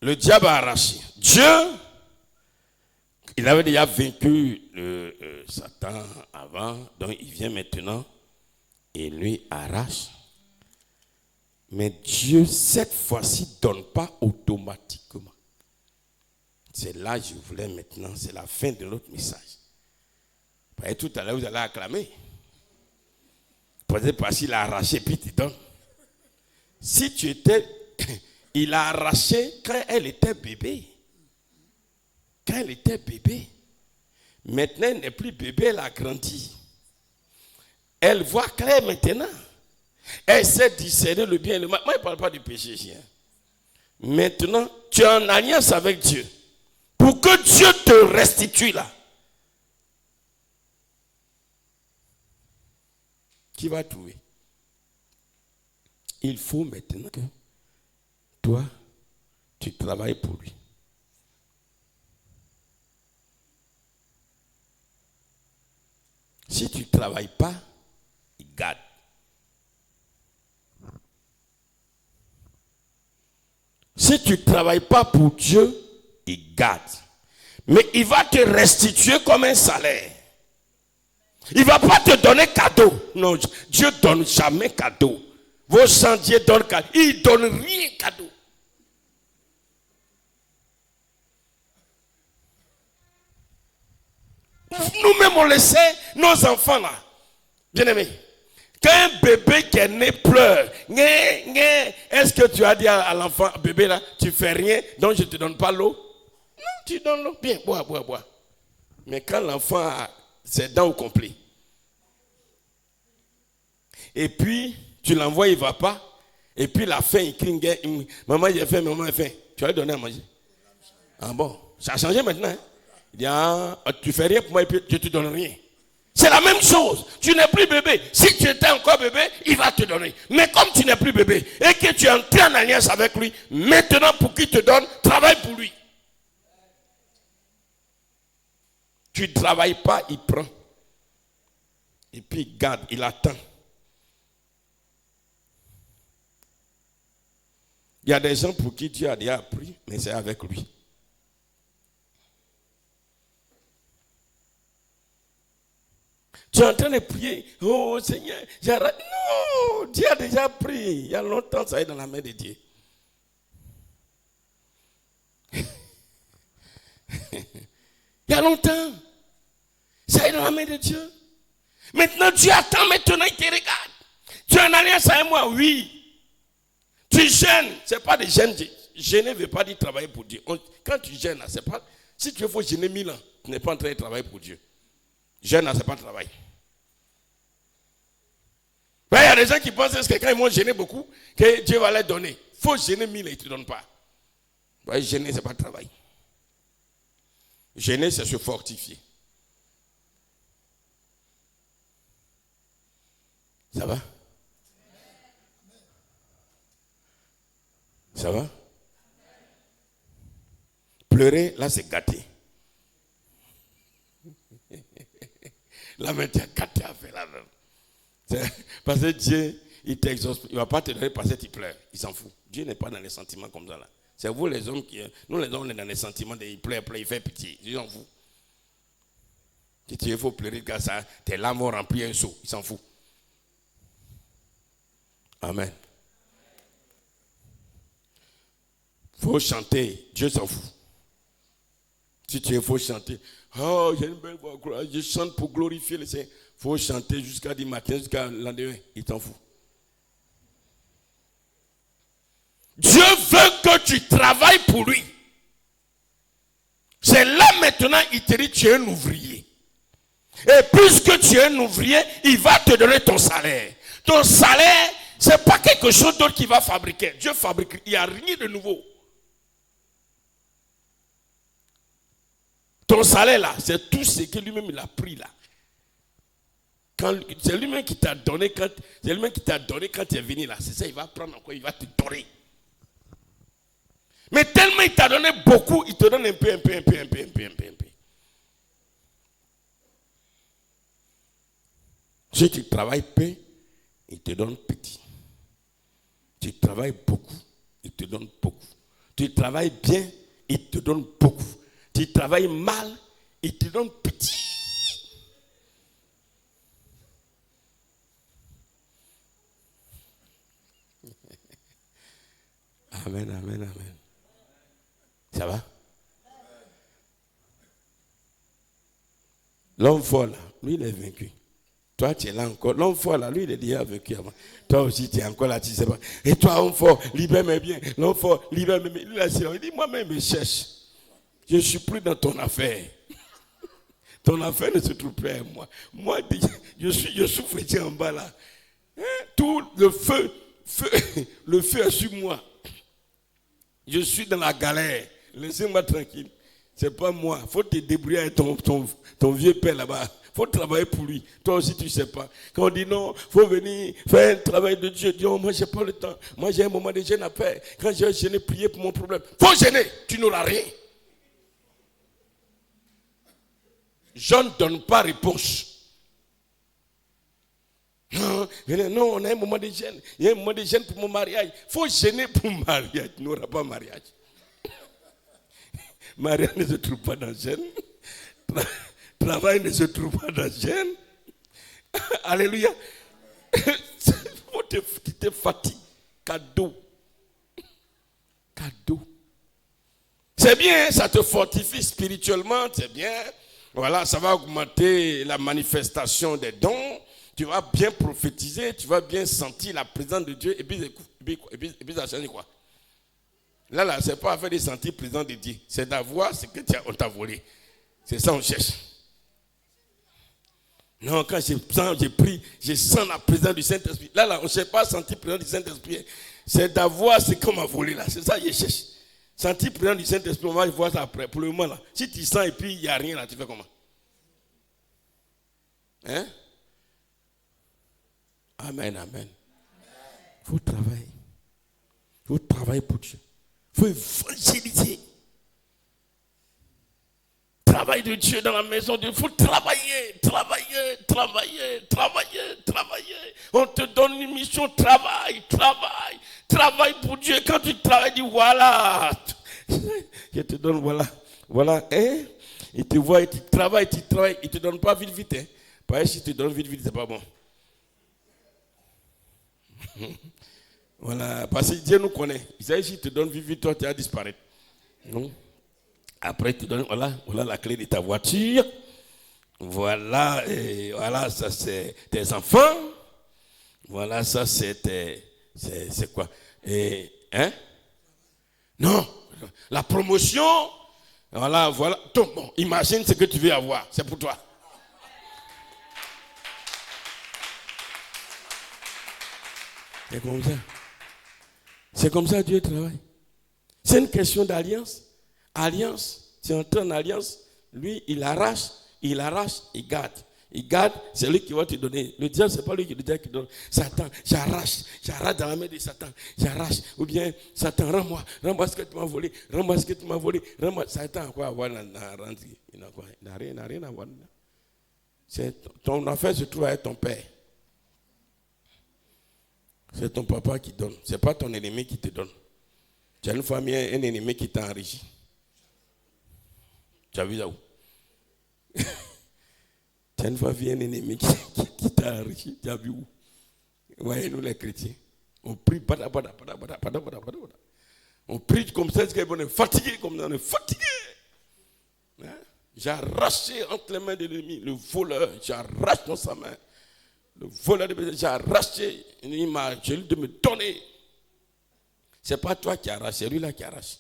Le diable a arraché. Dieu, il avait déjà vaincu Satan avant, donc il vient maintenant et lui arrache. Mais Dieu, cette fois-ci, ne donne pas automatiquement. C'est là que je voulais maintenant, c'est la fin de notre message. Et tout à l'heure, vous allez acclamer. Peut-être parce qu'il a arraché, puis tu donnes. Si tu étais... Il a arraché quand elle était bébé. Quand elle était bébé. Maintenant, elle n'est plus bébé, elle a grandi. Elle voit clair maintenant. Elle sait discerner le bien et le mal. Moi, je ne parle pas du péché ici. Maintenant, tu es en alliance avec Dieu. Pour que Dieu te restitue là. Qui va trouver? Il faut maintenant que toi, tu travailles pour lui. Si tu ne travailles pas, il garde. Si tu ne travailles pas pour Dieu, il garde. Mais il va te restituer comme un salaire. Il ne va pas te donner cadeau. Non, Dieu ne donne jamais cadeau. Vos chantiers donnent cadeau. Il ne donne rien cadeau. Nous-mêmes, on laissait nos enfants là. Bien aimé. Quand un bébé qui est né pleure, est-ce que tu as dit à l'enfant, bébé là, tu fais rien, donc je ne te donne pas l'eau? Non, tu donnes l'eau. Bien, bois. Mais quand l'enfant a ses dents au complet, et puis tu l'envoies, il ne va pas, et puis la faim, il crie, maman j'ai faim, maman j'ai faim. Tu vas lui donner à manger. Ah bon, ça a changé maintenant. Hein? Il dit, tu fais rien pour moi et puis je ne te donne rien. C'est la même chose. Tu n'es plus bébé. Si tu étais encore bébé, il va te donner. Mais comme tu n'es plus bébé et que tu es entré en alliance avec lui, maintenant pour qu'il te donne, travaille pour lui. Tu ne travailles pas, il prend. Et puis il garde, il attend. Il y a des gens pour qui Dieu a déjà appris, mais c'est avec lui. Tu es en train de prier. Oh Seigneur, j'arrête. Non, Dieu a déjà pris. Il y a longtemps, ça est dans la main de Dieu. Il y a longtemps. Ça est dans la main de Dieu. Maintenant, Dieu attend, maintenant il te regarde. Tu es en alliance avec moi, oui. Tu gênes. Ce n'est pas des gênes. Gêner ne veut pas dire travailler pour Dieu. Quand tu gênes, c'est pas. Si tu veux, faut gêner 1000 ans. Tu n'es pas en train de travailler pour Dieu. Gêne, ce n'est pas travail. Il y a des gens qui pensent que quand ils vont gêner beaucoup, que Dieu va les donner. Il faut gêner 1000 et il ne te donne pas. Gêner, ce n'est pas travail. Gêner, c'est se fortifier. Ça va? Ça va? Pleurer, là, c'est gâté. Là, mais tu as gâté à faire là. Parce que Dieu, il t'exauce. Il ne va pas te donner parce que tu pleures. Il s'en fout. Dieu n'est pas dans les sentiments comme ça là. C'est vous les hommes qui... Nous les hommes, on est dans les sentiments. Il pleure, il fait pitié. Dieu s'en fout. Si tu faut pleurer car ça, tes larmes vont remplir un seau. Il s'en fout. Amen. Il faut chanter. Dieu s'en fout. Si tu es, il faut chanter. Oh, j'ai une belle voix. Je chante pour glorifier le Seigneur. Il faut chanter jusqu'à du matin, jusqu'à le lendemain. Il t'en fout. Dieu veut que tu travailles pour lui. C'est là maintenant, il te dit, tu es un ouvrier. Et puisque tu es un ouvrier, il va te donner ton salaire. Ton salaire, ce n'est pas quelque chose d'autre qu'il va fabriquer. Dieu fabrique, il n'y a rien de nouveau. Ton salaire là, c'est tout ce que lui-même il a pris là. C'est lui-même qui t'a donné quand tu es venu là. C'est ça, il va prendre encore, il va te donner. Mais tellement il t'a donné beaucoup, il te donne un peu. Si tu travailles peu, il te donne petit. Tu travailles beaucoup, il te donne beaucoup. Tu travailles bien, il te donne beaucoup. Tu travailles mal, il te donne petit. Amen, amen, amen. Ça va? L'homme fort là, lui il est vaincu. Toi tu es là encore. L'homme fort là, lui il est déjà vaincu avant. Toi aussi tu es encore là, tu ne sais pas. Et toi homme fort, libère mes biens. L'homme fort, libère mes biens. Lui là, il dit moi-même je cherche. Je ne suis plus dans ton affaire. Ton affaire ne se trouve plus à moi. Moi, je souffre ici en bas là. Hein? Tout le feu est sur moi. Je suis dans la galère. Laissez-moi tranquille. Ce n'est pas moi. Il faut te débrouiller avec ton vieux père là-bas. Il faut travailler pour lui. Toi aussi, tu ne sais pas. Quand on dit non, il faut venir faire un travail de Dieu. Dis, oh, moi, je n'ai pas le temps. Moi, j'ai un moment de gêne à faire. Quand j'ai gêné, prier pour mon problème. Il faut gêner. Tu n'auras rien. Je ne donne pas réponse. Non, on a un moment de gêne. Il y a un moment de gêne pour mon mariage. Il faut gêner pour mon mariage. Tu n'auras pas mariage. Mariage ne se trouve pas dans gêne. Travail ne se trouve pas dans gêne. Alléluia. Faut te fatiguer. Cadeau. Cadeau. C'est bien, ça te fortifie spirituellement, c'est bien. Voilà, ça va augmenter la manifestation des dons. Tu vas bien prophétiser, tu vas bien sentir la présence de Dieu. Et puis ça change quoi? Là, c'est pas affaire de sentir la présence de Dieu. C'est d'avoir ce que on t'a volé. C'est ça qu'on cherche. Non, quand je prie, je sens la présence du Saint-Esprit. Là, on ne cherche pas à sentir la présence du Saint-Esprit. C'est d'avoir ce qu'on m'a volé là. C'est ça que je cherche. Sentir la présence du Saint-Esprit, on va voir ça après. Pour le moment là, si tu sens et puis il n'y a rien là, tu fais comment? Hein? Amen, amen. Il faut travailler. Il faut travailler pour Dieu. Il faut évangéliser. Travail de Dieu dans la maison de Dieu. Il faut travailler. On te donne une mission, travaille pour Dieu. Quand tu travailles, dis voilà. Je te donne voilà. Hein? Il te voit, il travaille. Il ne te donne pas vite. Hein? Parce que si tu te donnes vite, c'est pas bon. Voilà, parce que Dieu nous connaît. Il sait si tu te donnes vite, toi tu vas disparaître. Non? Après, tu donnes, voilà la clé de ta voiture. Voilà, ça c'est tes enfants. Voilà, ça c'est quoi? Hein? Non, la promotion. Voilà. Bon, imagine ce que tu veux avoir, c'est pour toi. C'est comme ça. C'est comme ça que Dieu travaille. C'est une question d'alliance. Alliance, tu entres en alliance, lui, il arrache, il garde. Il garde, c'est lui qui va te donner. Le diable, ce n'est pas lui qui donne. Satan, j'arrache dans la main de Satan. J'arrache. Ou bien, Satan, rends-moi ce que tu m'as volé. Satan, quoi avoir dans la rente? Il n'a rien à avoir. Ton affaire se trouve avec ton père. C'est ton papa qui donne. Ce n'est pas ton ennemi qui te donne. Tu as une famille, un ennemi qui t'a enrichi. Tu as vu ça où? Tu as une famille, un ennemi qui t'a enrichi. Tu as vu où? Voyez, nous les chrétiens, on prie, on prie comme ça, on est fatigué, on est fatigué. Hein? J'ai arraché entre les mains de l'ennemi le voleur, j'ai arraché dans sa main. Le voleur, j'ai arraché, il m'a dit de me donner. Ce n'est pas toi qui arrache, c'est lui là qui arrache.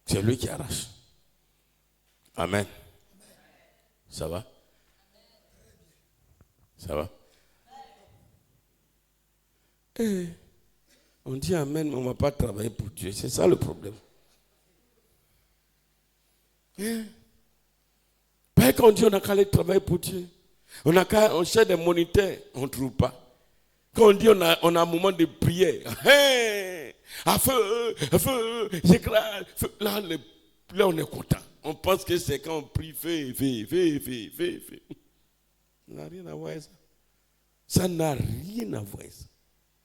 C'est lui qui arrache. Amen. Ça va? Ça va? On dit amen, mais on ne va pas travailler pour Dieu. C'est ça le problème. Quand on dit on n'a qu'à aller travailler pour Dieu, on cherche des moniteurs, on ne trouve pas. Quand on dit on a un moment de prière, à feu, j'éclate, là on est content. On pense que c'est quand on prie, fais. Ça n'a rien à voir avec ça. Ça n'a rien à voir avec ça.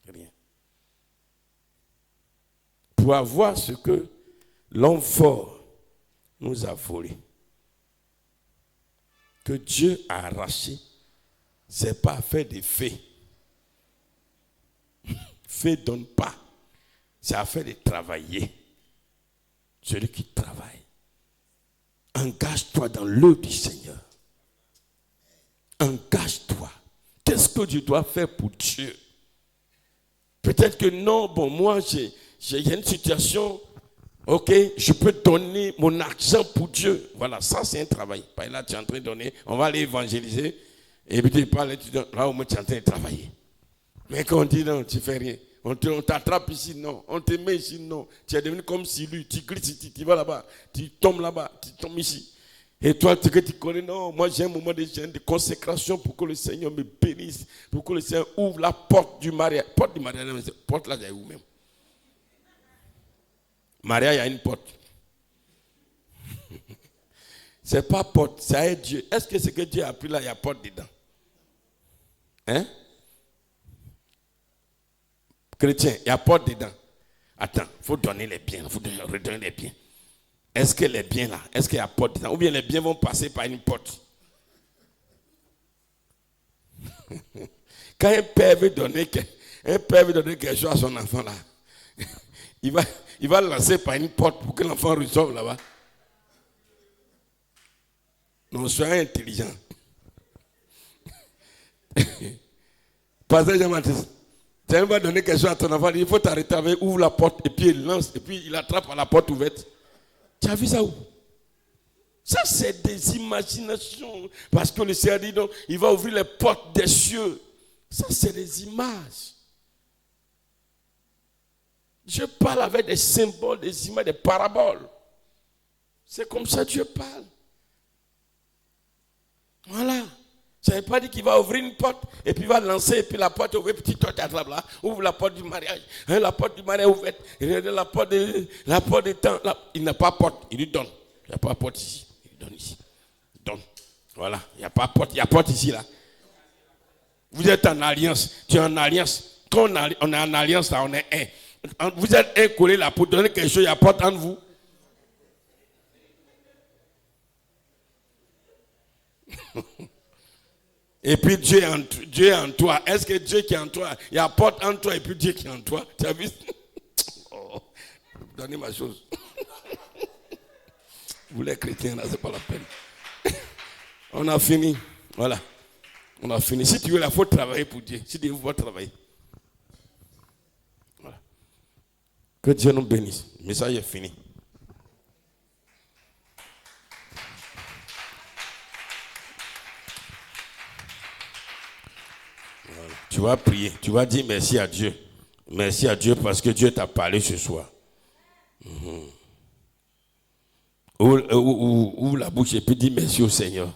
Rien. Pour avoir ce que l'homme fort nous a volé, que Dieu a arraché, ce n'est pas affaire de fées. Fées ne donne pas. C'est affaire de travailler. Celui qui travaille. Engage-toi dans l'œuvre du Seigneur. Engage-toi. Qu'est-ce que tu dois faire pour Dieu? Peut-être que non, bon, moi j'ai une situation, ok, je peux donner mon argent pour Dieu. Voilà, ça c'est un travail. Là, tu es en train de donner, on va aller évangéliser, et puis tu parles, là au moins tu es en train de travailler. Mais quand on dit non, tu ne fais rien. On t'attrape ici, non. On te met ici, non. Tu es devenu comme si lui, tu glisses, tu vas là-bas, tu tombes ici. Et toi, tu connais, non, moi j'ai un moment de consécration pour que le Seigneur me bénisse, pour que le Seigneur ouvre la porte du mariage. Porte du mariage, porte là, j'ai où même? Mariage, il y a une porte. C'est pas porte, c'est Dieu. Est-ce que ce que Dieu a pris là, il y a porte dedans? Hein? Chrétien, il y a porte dedans. Attends, il faut donner les biens, il faut redonner les biens. Est-ce que les biens là, est-ce qu'il y a porte dedans? Ou bien les biens vont passer par une porte? Quand un père veut donner quelque chose à son enfant là, il va le lancer par une porte pour que l'enfant reçoive là-bas. Non, soyez intelligent. Pasteur Jean-Baptiste, tu vas donner quelque chose à ton enfant, il faut t'arrêter avec, ouvre la porte, et puis il lance, et puis il attrape à la porte ouverte. Tu as vu ça où? Ça, c'est des imaginations. Parce que le Seigneur dit, donc, il va ouvrir les portes des cieux. Ça, c'est des images. Je parle avec des symboles, des images, des paraboles. C'est comme ça que Dieu parle. Ça ne veut pas dire qu'il va ouvrir une porte et puis il va lancer et puis la porte est ouverte, petit toi tu attrapes là, ouvre la porte du mariage. Hein, la porte du mariage est ouverte, la porte des temps. Là, il n'a pas de porte, il lui donne. Il n'y a pas de porte ici, il lui donne ici. Il donne. Voilà, il n'y a pas de porte, il y a porte ici là. Vous êtes en alliance, tu es en alliance. Quand on est en alliance là, on est un. Vous êtes un collé là pour donner quelque chose, il y a porte entre vous. Et puis Dieu est en toi. Est-ce que Dieu qui est en toi, il y a porte en toi et puis Dieu qui est en toi? Tu as vu? Oh, donnez ma chose. Vous les chrétiens là, c'est pas la peine. On a fini. Voilà. On a fini. Si tu veux, il faut travailler pour Dieu. Si Dieu veut travailler. Voilà. Que Dieu nous bénisse. Le message est fini. Voilà. Tu vas prier. Tu vas dire merci à Dieu. Merci à Dieu parce que Dieu t'a parlé ce soir. Ouvre la bouche et puis dis merci au Seigneur.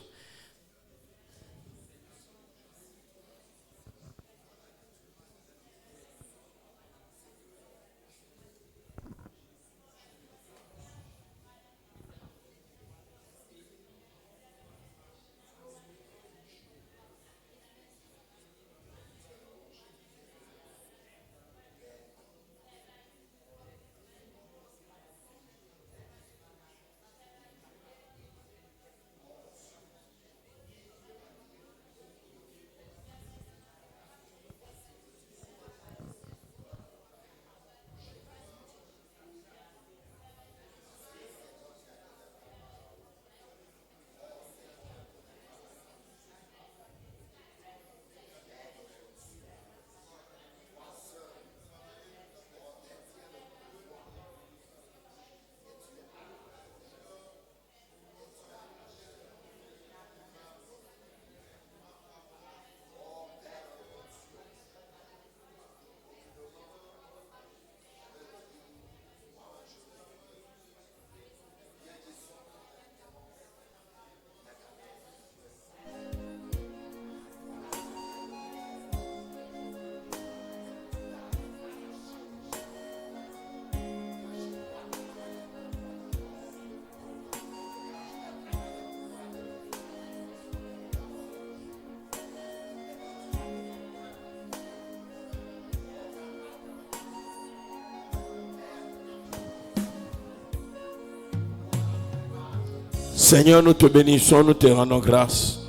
Seigneur, nous te bénissons, nous te rendons grâce.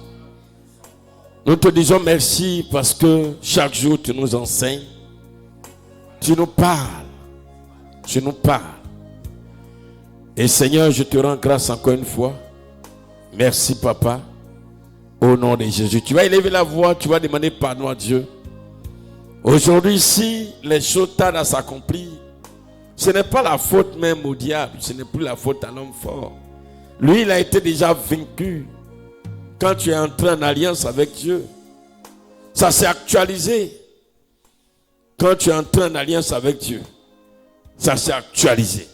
Nous te disons merci parce que chaque jour tu nous enseignes. Tu nous parles. Tu nous parles. Et Seigneur, je te rends grâce encore une fois. Merci Papa. Au nom de Jésus. Tu vas élever la voix, tu vas demander pardon à Dieu. Aujourd'hui, si les choses tardent à s'accomplir, ce n'est pas la faute même au diable. Ce n'est plus la faute à l'homme fort. Lui, il a été déjà vaincu quand tu es entré en alliance avec Dieu. Ça s'est actualisé. Quand tu es entré en alliance avec Dieu, ça s'est actualisé.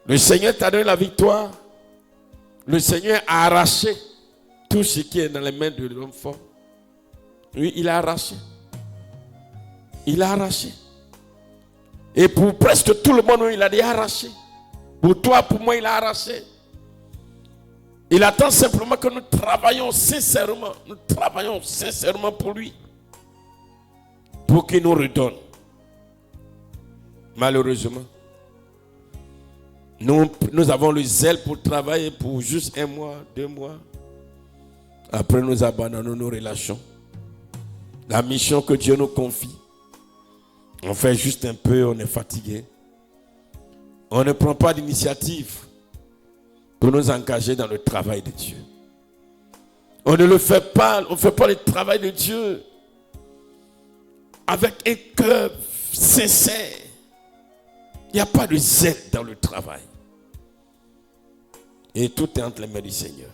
Le Seigneur t'a donné la victoire. Le Seigneur a arraché tout ce qui est dans les mains de l'homme fort. Oui, il a arraché. Il a arraché. Et pour presque tout le monde, il a déjà arraché. Pour toi, pour moi, il a arraché. Il attend simplement que nous travaillions sincèrement. Nous travaillons sincèrement pour lui. Pour qu'il nous redonne. Malheureusement, nous avons le zèle pour travailler pour juste 1 mois, 2 mois. Après, nous abandonnons nos relations. La mission que Dieu nous confie. On fait juste un peu, on est fatigué. On ne prend pas d'initiative pour nous engager dans le travail de Dieu. On ne le fait pas, on ne fait pas le travail de Dieu avec un cœur sincère. Il n'y a pas de zèle dans le travail. Et tout est entre les mains du Seigneur.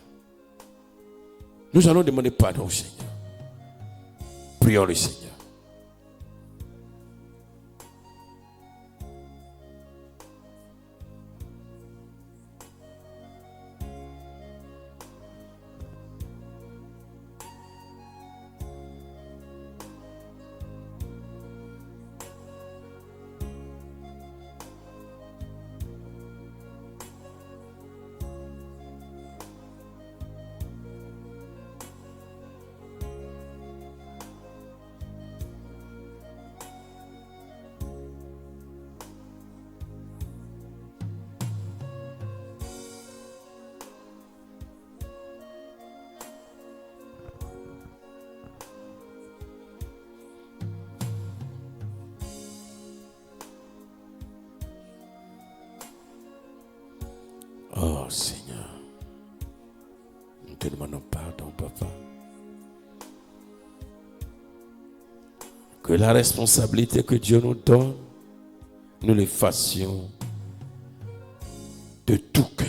Nous allons demander pardon au Seigneur. Prions le Seigneur. Oh Seigneur, nous te demandons pardon, Papa. Que la responsabilité que Dieu nous donne, nous les fassions de tout cœur.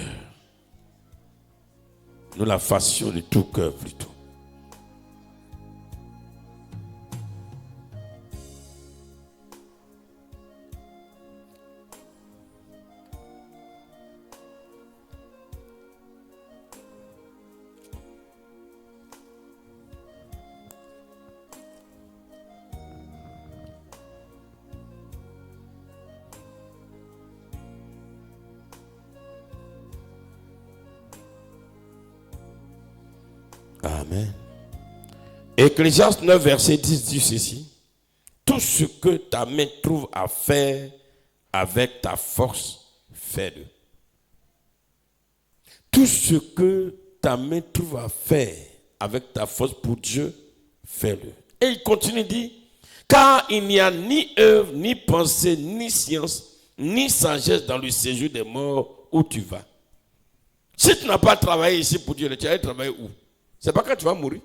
Nous la fassions de tout cœur plutôt. Amen. Ecclésiaste 9, verset 10 dit ceci. Tout ce que ta main trouve à faire avec ta force, fais-le. Tout ce que ta main trouve à faire avec ta force pour Dieu, fais-le. Et il continue, dit, car il n'y a ni œuvre, ni pensée, ni science, ni sagesse dans le séjour des morts où tu vas. Si tu n'as pas travaillé ici pour Dieu, tu vas travailler où? C'est pas quand tu vas mourir.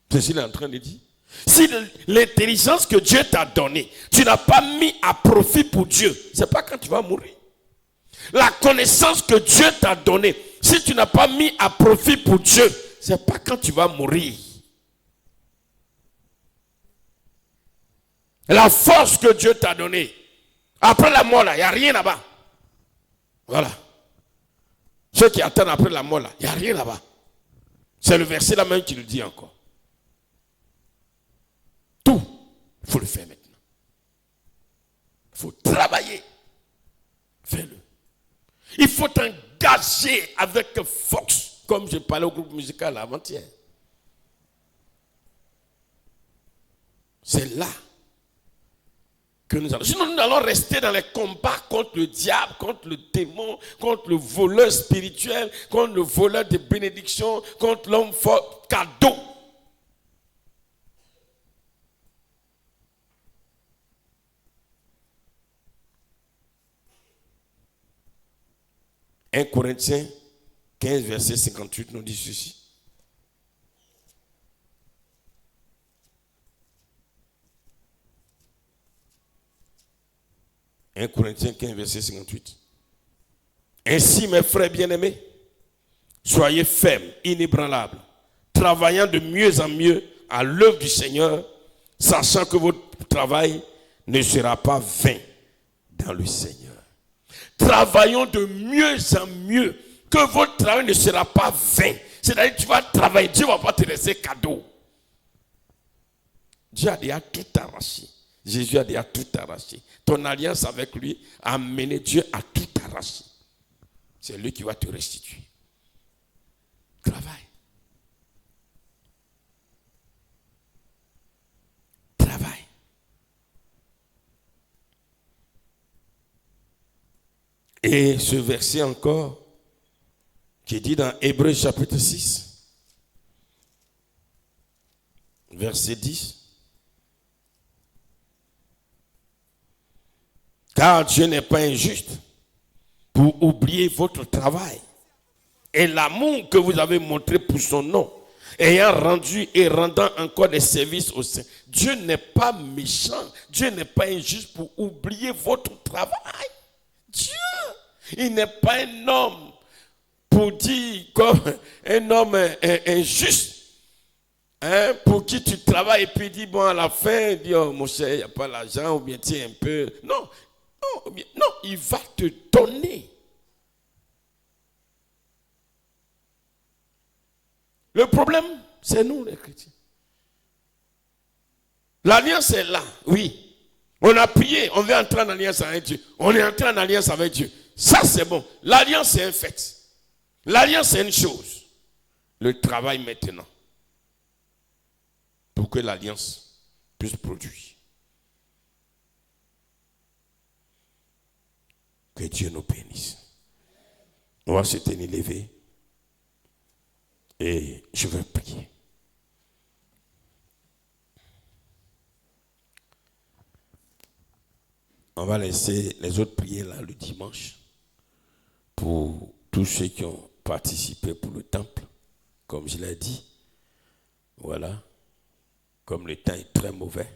C'est ce qu'il est en train de dire. Si l'intelligence que Dieu t'a donnée, tu n'as pas mis à profit pour Dieu, c'est pas quand tu vas mourir. La connaissance que Dieu t'a donnée, si tu n'as pas mis à profit pour Dieu, c'est pas quand tu vas mourir. La force que Dieu t'a donnée, après la mort là, il n'y a rien là-bas. Voilà. Ceux qui attendent après la mort là, il n'y a rien là-bas. C'est le verset là même qui le dit encore. Tout, il faut le faire maintenant. Il faut travailler. Fais-le. Il faut t'engager avec force, comme je parlais au groupe musical avant-hier. C'est là que nous allons. Sinon, nous allons rester dans les combats contre le diable, contre le démon, contre le voleur spirituel, contre le voleur de bénédiction, contre l'homme fort, cadeau. « 1 Corinthiens 15, verset 58 nous dit ceci. « 1 Corinthiens 15, verset 58. Ainsi, mes frères bien-aimés, soyez fermes, inébranlables, travaillant de mieux en mieux à l'œuvre du Seigneur, sachant que votre travail ne sera pas vain dans le Seigneur. » Travaillons de mieux en mieux, que votre travail ne sera pas vain. C'est-à-dire que tu vas travailler, Dieu ne va pas te laisser cadeau. Dieu a déjà tout arraché. Jésus a déjà tout arraché. Ton alliance avec lui a amené Dieu à tout arracher. C'est lui qui va te restituer. Travaille. Travaille. Et ce verset encore, qui est dit dans Hébreux chapitre 6, verset 10. Car Dieu n'est pas injuste pour oublier votre travail et l'amour que vous avez montré pour son nom, ayant rendu et rendant encore des services au Seigneur. Dieu n'est pas méchant, Dieu n'est pas injuste pour oublier votre travail. Dieu, il n'est pas un homme pour dire comme un homme injuste. Hein, pour qui tu travailles et puis dis bon à la fin, dis oh mon cher, il n'y a pas l'argent ou bien tiens un peu. Non, non, il va te donner. Le problème, c'est nous les chrétiens. L'alliance est là, oui. On a prié, on veut entrer en alliance avec Dieu. On est entré en alliance avec Dieu. Ça c'est bon. L'alliance c'est un fait. L'alliance c'est une chose. Le travail maintenant. Pour que l'alliance puisse produire. Que Dieu nous bénisse. On va se tenir levé. Et je vais prier. On va laisser les autres prier là le dimanche pour tous ceux qui ont participé pour le temple, comme je l'ai dit, voilà, comme le temps est très mauvais,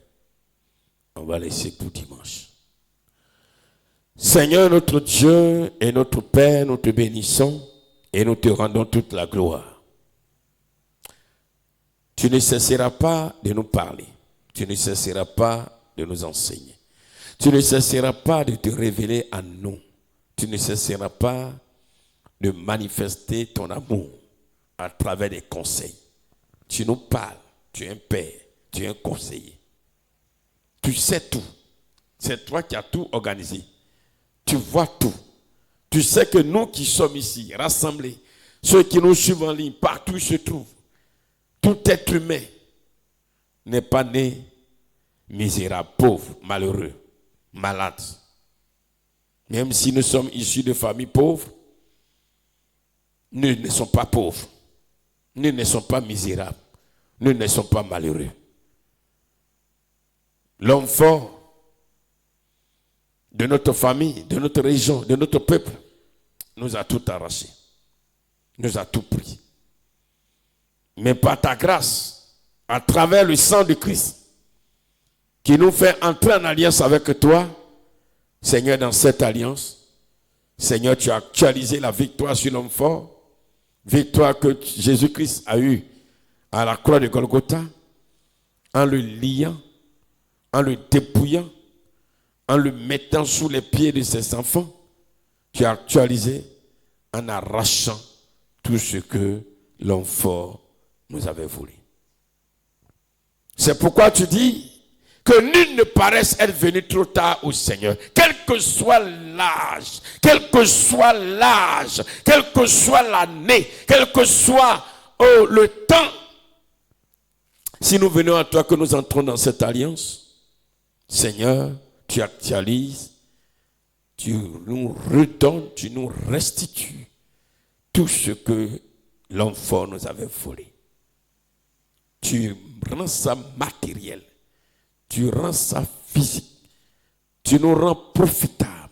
on va laisser pour dimanche. Seigneur notre Dieu et notre Père, nous te bénissons et nous te rendons toute la gloire. Tu ne cesseras pas de nous parler, tu ne cesseras pas de nous enseigner, tu ne cesseras pas de te révéler à nous, tu ne cesseras pas de manifester ton amour à travers des conseils. Tu nous parles, tu es un père, tu es un conseiller. Tu sais tout. C'est toi qui as tout organisé. Tu vois tout. Tu sais que nous qui sommes ici, rassemblés, ceux qui nous suivent en ligne, partout où se trouvent, tout être humain n'est pas né misérable, pauvre, malheureux, malade. Même si nous sommes issus de familles pauvres, nous ne sommes pas pauvres. Nous ne sommes pas misérables. Nous ne sommes pas malheureux. L'homme fort de notre famille, de notre région, de notre peuple, nous a tout arraché. Nous a tout pris. Mais par ta grâce, à travers le sang de Christ, qui nous fait entrer en alliance avec toi, Seigneur, dans cette alliance, Seigneur, tu as actualisé la victoire sur l'homme fort, victoire que Jésus-Christ a eue à la croix de Golgotha, en le liant, en le dépouillant, en le mettant sous les pieds de ses enfants. Tu as actualisé en arrachant tout ce que l'homme fort nous avait volé. C'est pourquoi tu dis que nul ne paraisse être venu trop tard au Seigneur, quel que soit l'âge, quel que soit l'âge, quelle que soit l'année, quel que soit le temps. Si nous venons à toi, que nous entrons dans cette alliance, Seigneur, tu actualises, tu nous redonnes, tu nous restitues tout ce que l'homme fort nous avait volé. Tu rends ça matériel, tu rends ça physique, tu nous rends profitables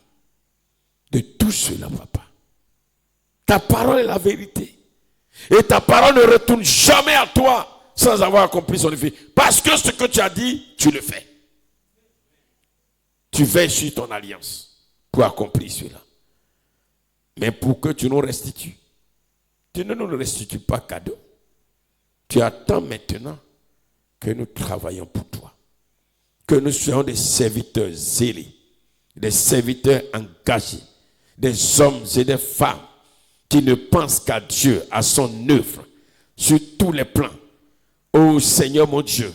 de tout cela, papa. Ta parole est la vérité. Et ta parole ne retourne jamais à toi sans avoir accompli son effet. Parce que ce que tu as dit, tu le fais. Tu veilles sur ton alliance pour accomplir cela. Mais pour que tu nous restitues, tu ne nous restitues pas cadeau. Tu attends maintenant que nous travaillons pour toi. Que nous soyons des serviteurs zélés, des serviteurs engagés, des hommes et des femmes qui ne pensent qu'à Dieu, à son œuvre, sur tous les plans. Ô Seigneur mon Dieu,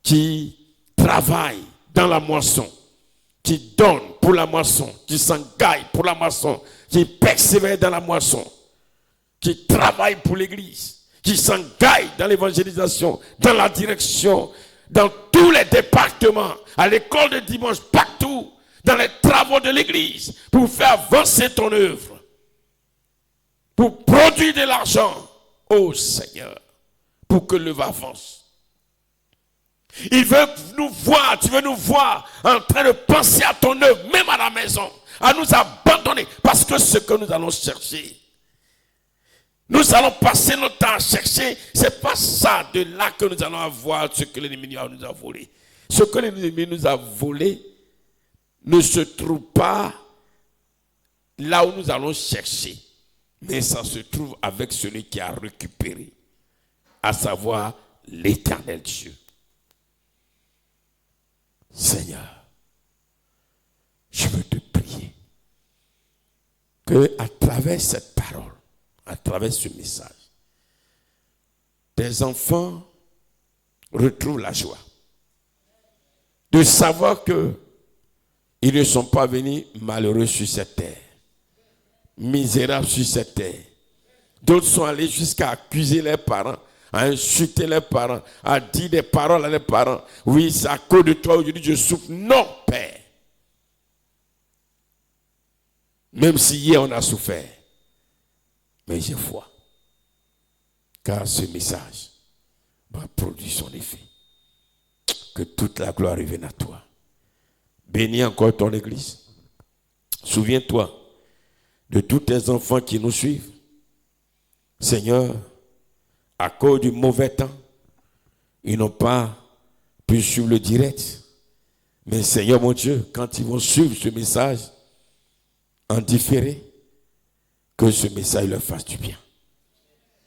qui travaille dans la moisson, qui donne pour la moisson, qui s'engage pour la moisson, qui persévère dans la moisson, qui travaille pour l'Église, qui s'engage dans l'évangélisation, dans la direction, dans tous les départements, à l'école de dimanche, partout, dans les travaux de l'Église, pour faire avancer ton œuvre, pour produire de l'argent, ô Seigneur, pour que l'œuvre avance. Il veut nous voir, tu veux nous voir en train de penser à ton œuvre, même à la maison, à nous abandonner, parce que ce que nous allons chercher, nous allons passer notre temps à chercher, c'est pas ça de là que nous allons avoir ce que l'ennemi nous a volé. Ce que l'ennemi nous a volé ne se trouve pas là où nous allons chercher, mais ça se trouve avec celui qui a récupéré, à savoir l'Éternel Dieu. Seigneur, je veux te prier que à travers cette parole, à travers ce message, tes enfants retrouvent la joie de savoir que ils ne sont pas venus malheureux sur cette terre, misérables sur cette terre. D'autres sont allés jusqu'à accuser leurs parents, à insulter leurs parents, à dire des paroles à leurs parents. Oui, c'est à cause de toi aujourd'hui je souffre. Non, Père. Même si hier on a souffert, mais j'ai foi. Car ce message va produire son effet. Que toute la gloire revienne à toi. Bénis encore ton église. Souviens-toi de tous tes enfants qui nous suivent. Seigneur, à cause du mauvais temps, ils n'ont pas pu suivre le direct. Mais Seigneur mon Dieu, quand ils vont suivre ce message en différé, que ce message leur fasse du bien.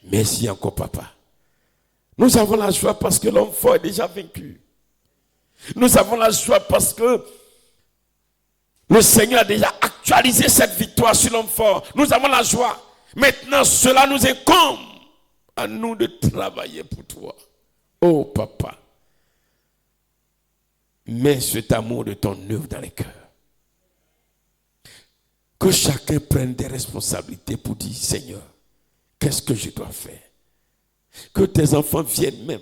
Merci encore, Papa. Nous avons la joie parce que l'homme fort est déjà vaincu. Nous avons la joie parce que le Seigneur a déjà actualisé cette victoire sur l'homme fort. Nous avons la joie. Maintenant, cela nous incombe à nous de travailler pour toi. Oh, Papa, mets cet amour de ton œuvre dans les cœurs. Que chacun prenne des responsabilités pour dire, Seigneur, qu'est-ce que je dois faire? Que tes enfants viennent même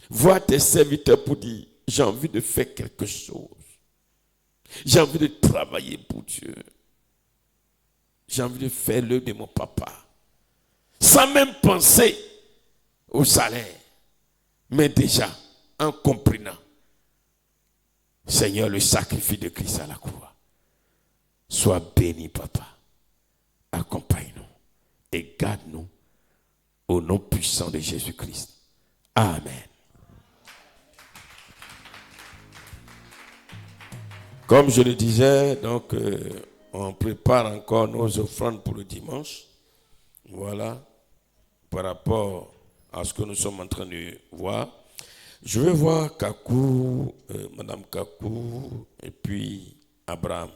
voir tes serviteurs pour dire, j'ai envie de faire quelque chose. J'ai envie de travailler pour Dieu. J'ai envie de faire l'œuvre de mon papa. Sans même penser au salaire. Mais déjà, en comprenant, Seigneur, le sacrifice de Christ à la croix. Sois béni, Papa. Accompagne-nous et garde-nous au nom puissant de Jésus-Christ. Amen. Comme je le disais, donc, on prépare encore nos offrandes pour le dimanche. Voilà, par rapport à ce que nous sommes en train de voir. Je vais voir Kakou, Madame Kakou, et puis Abraham.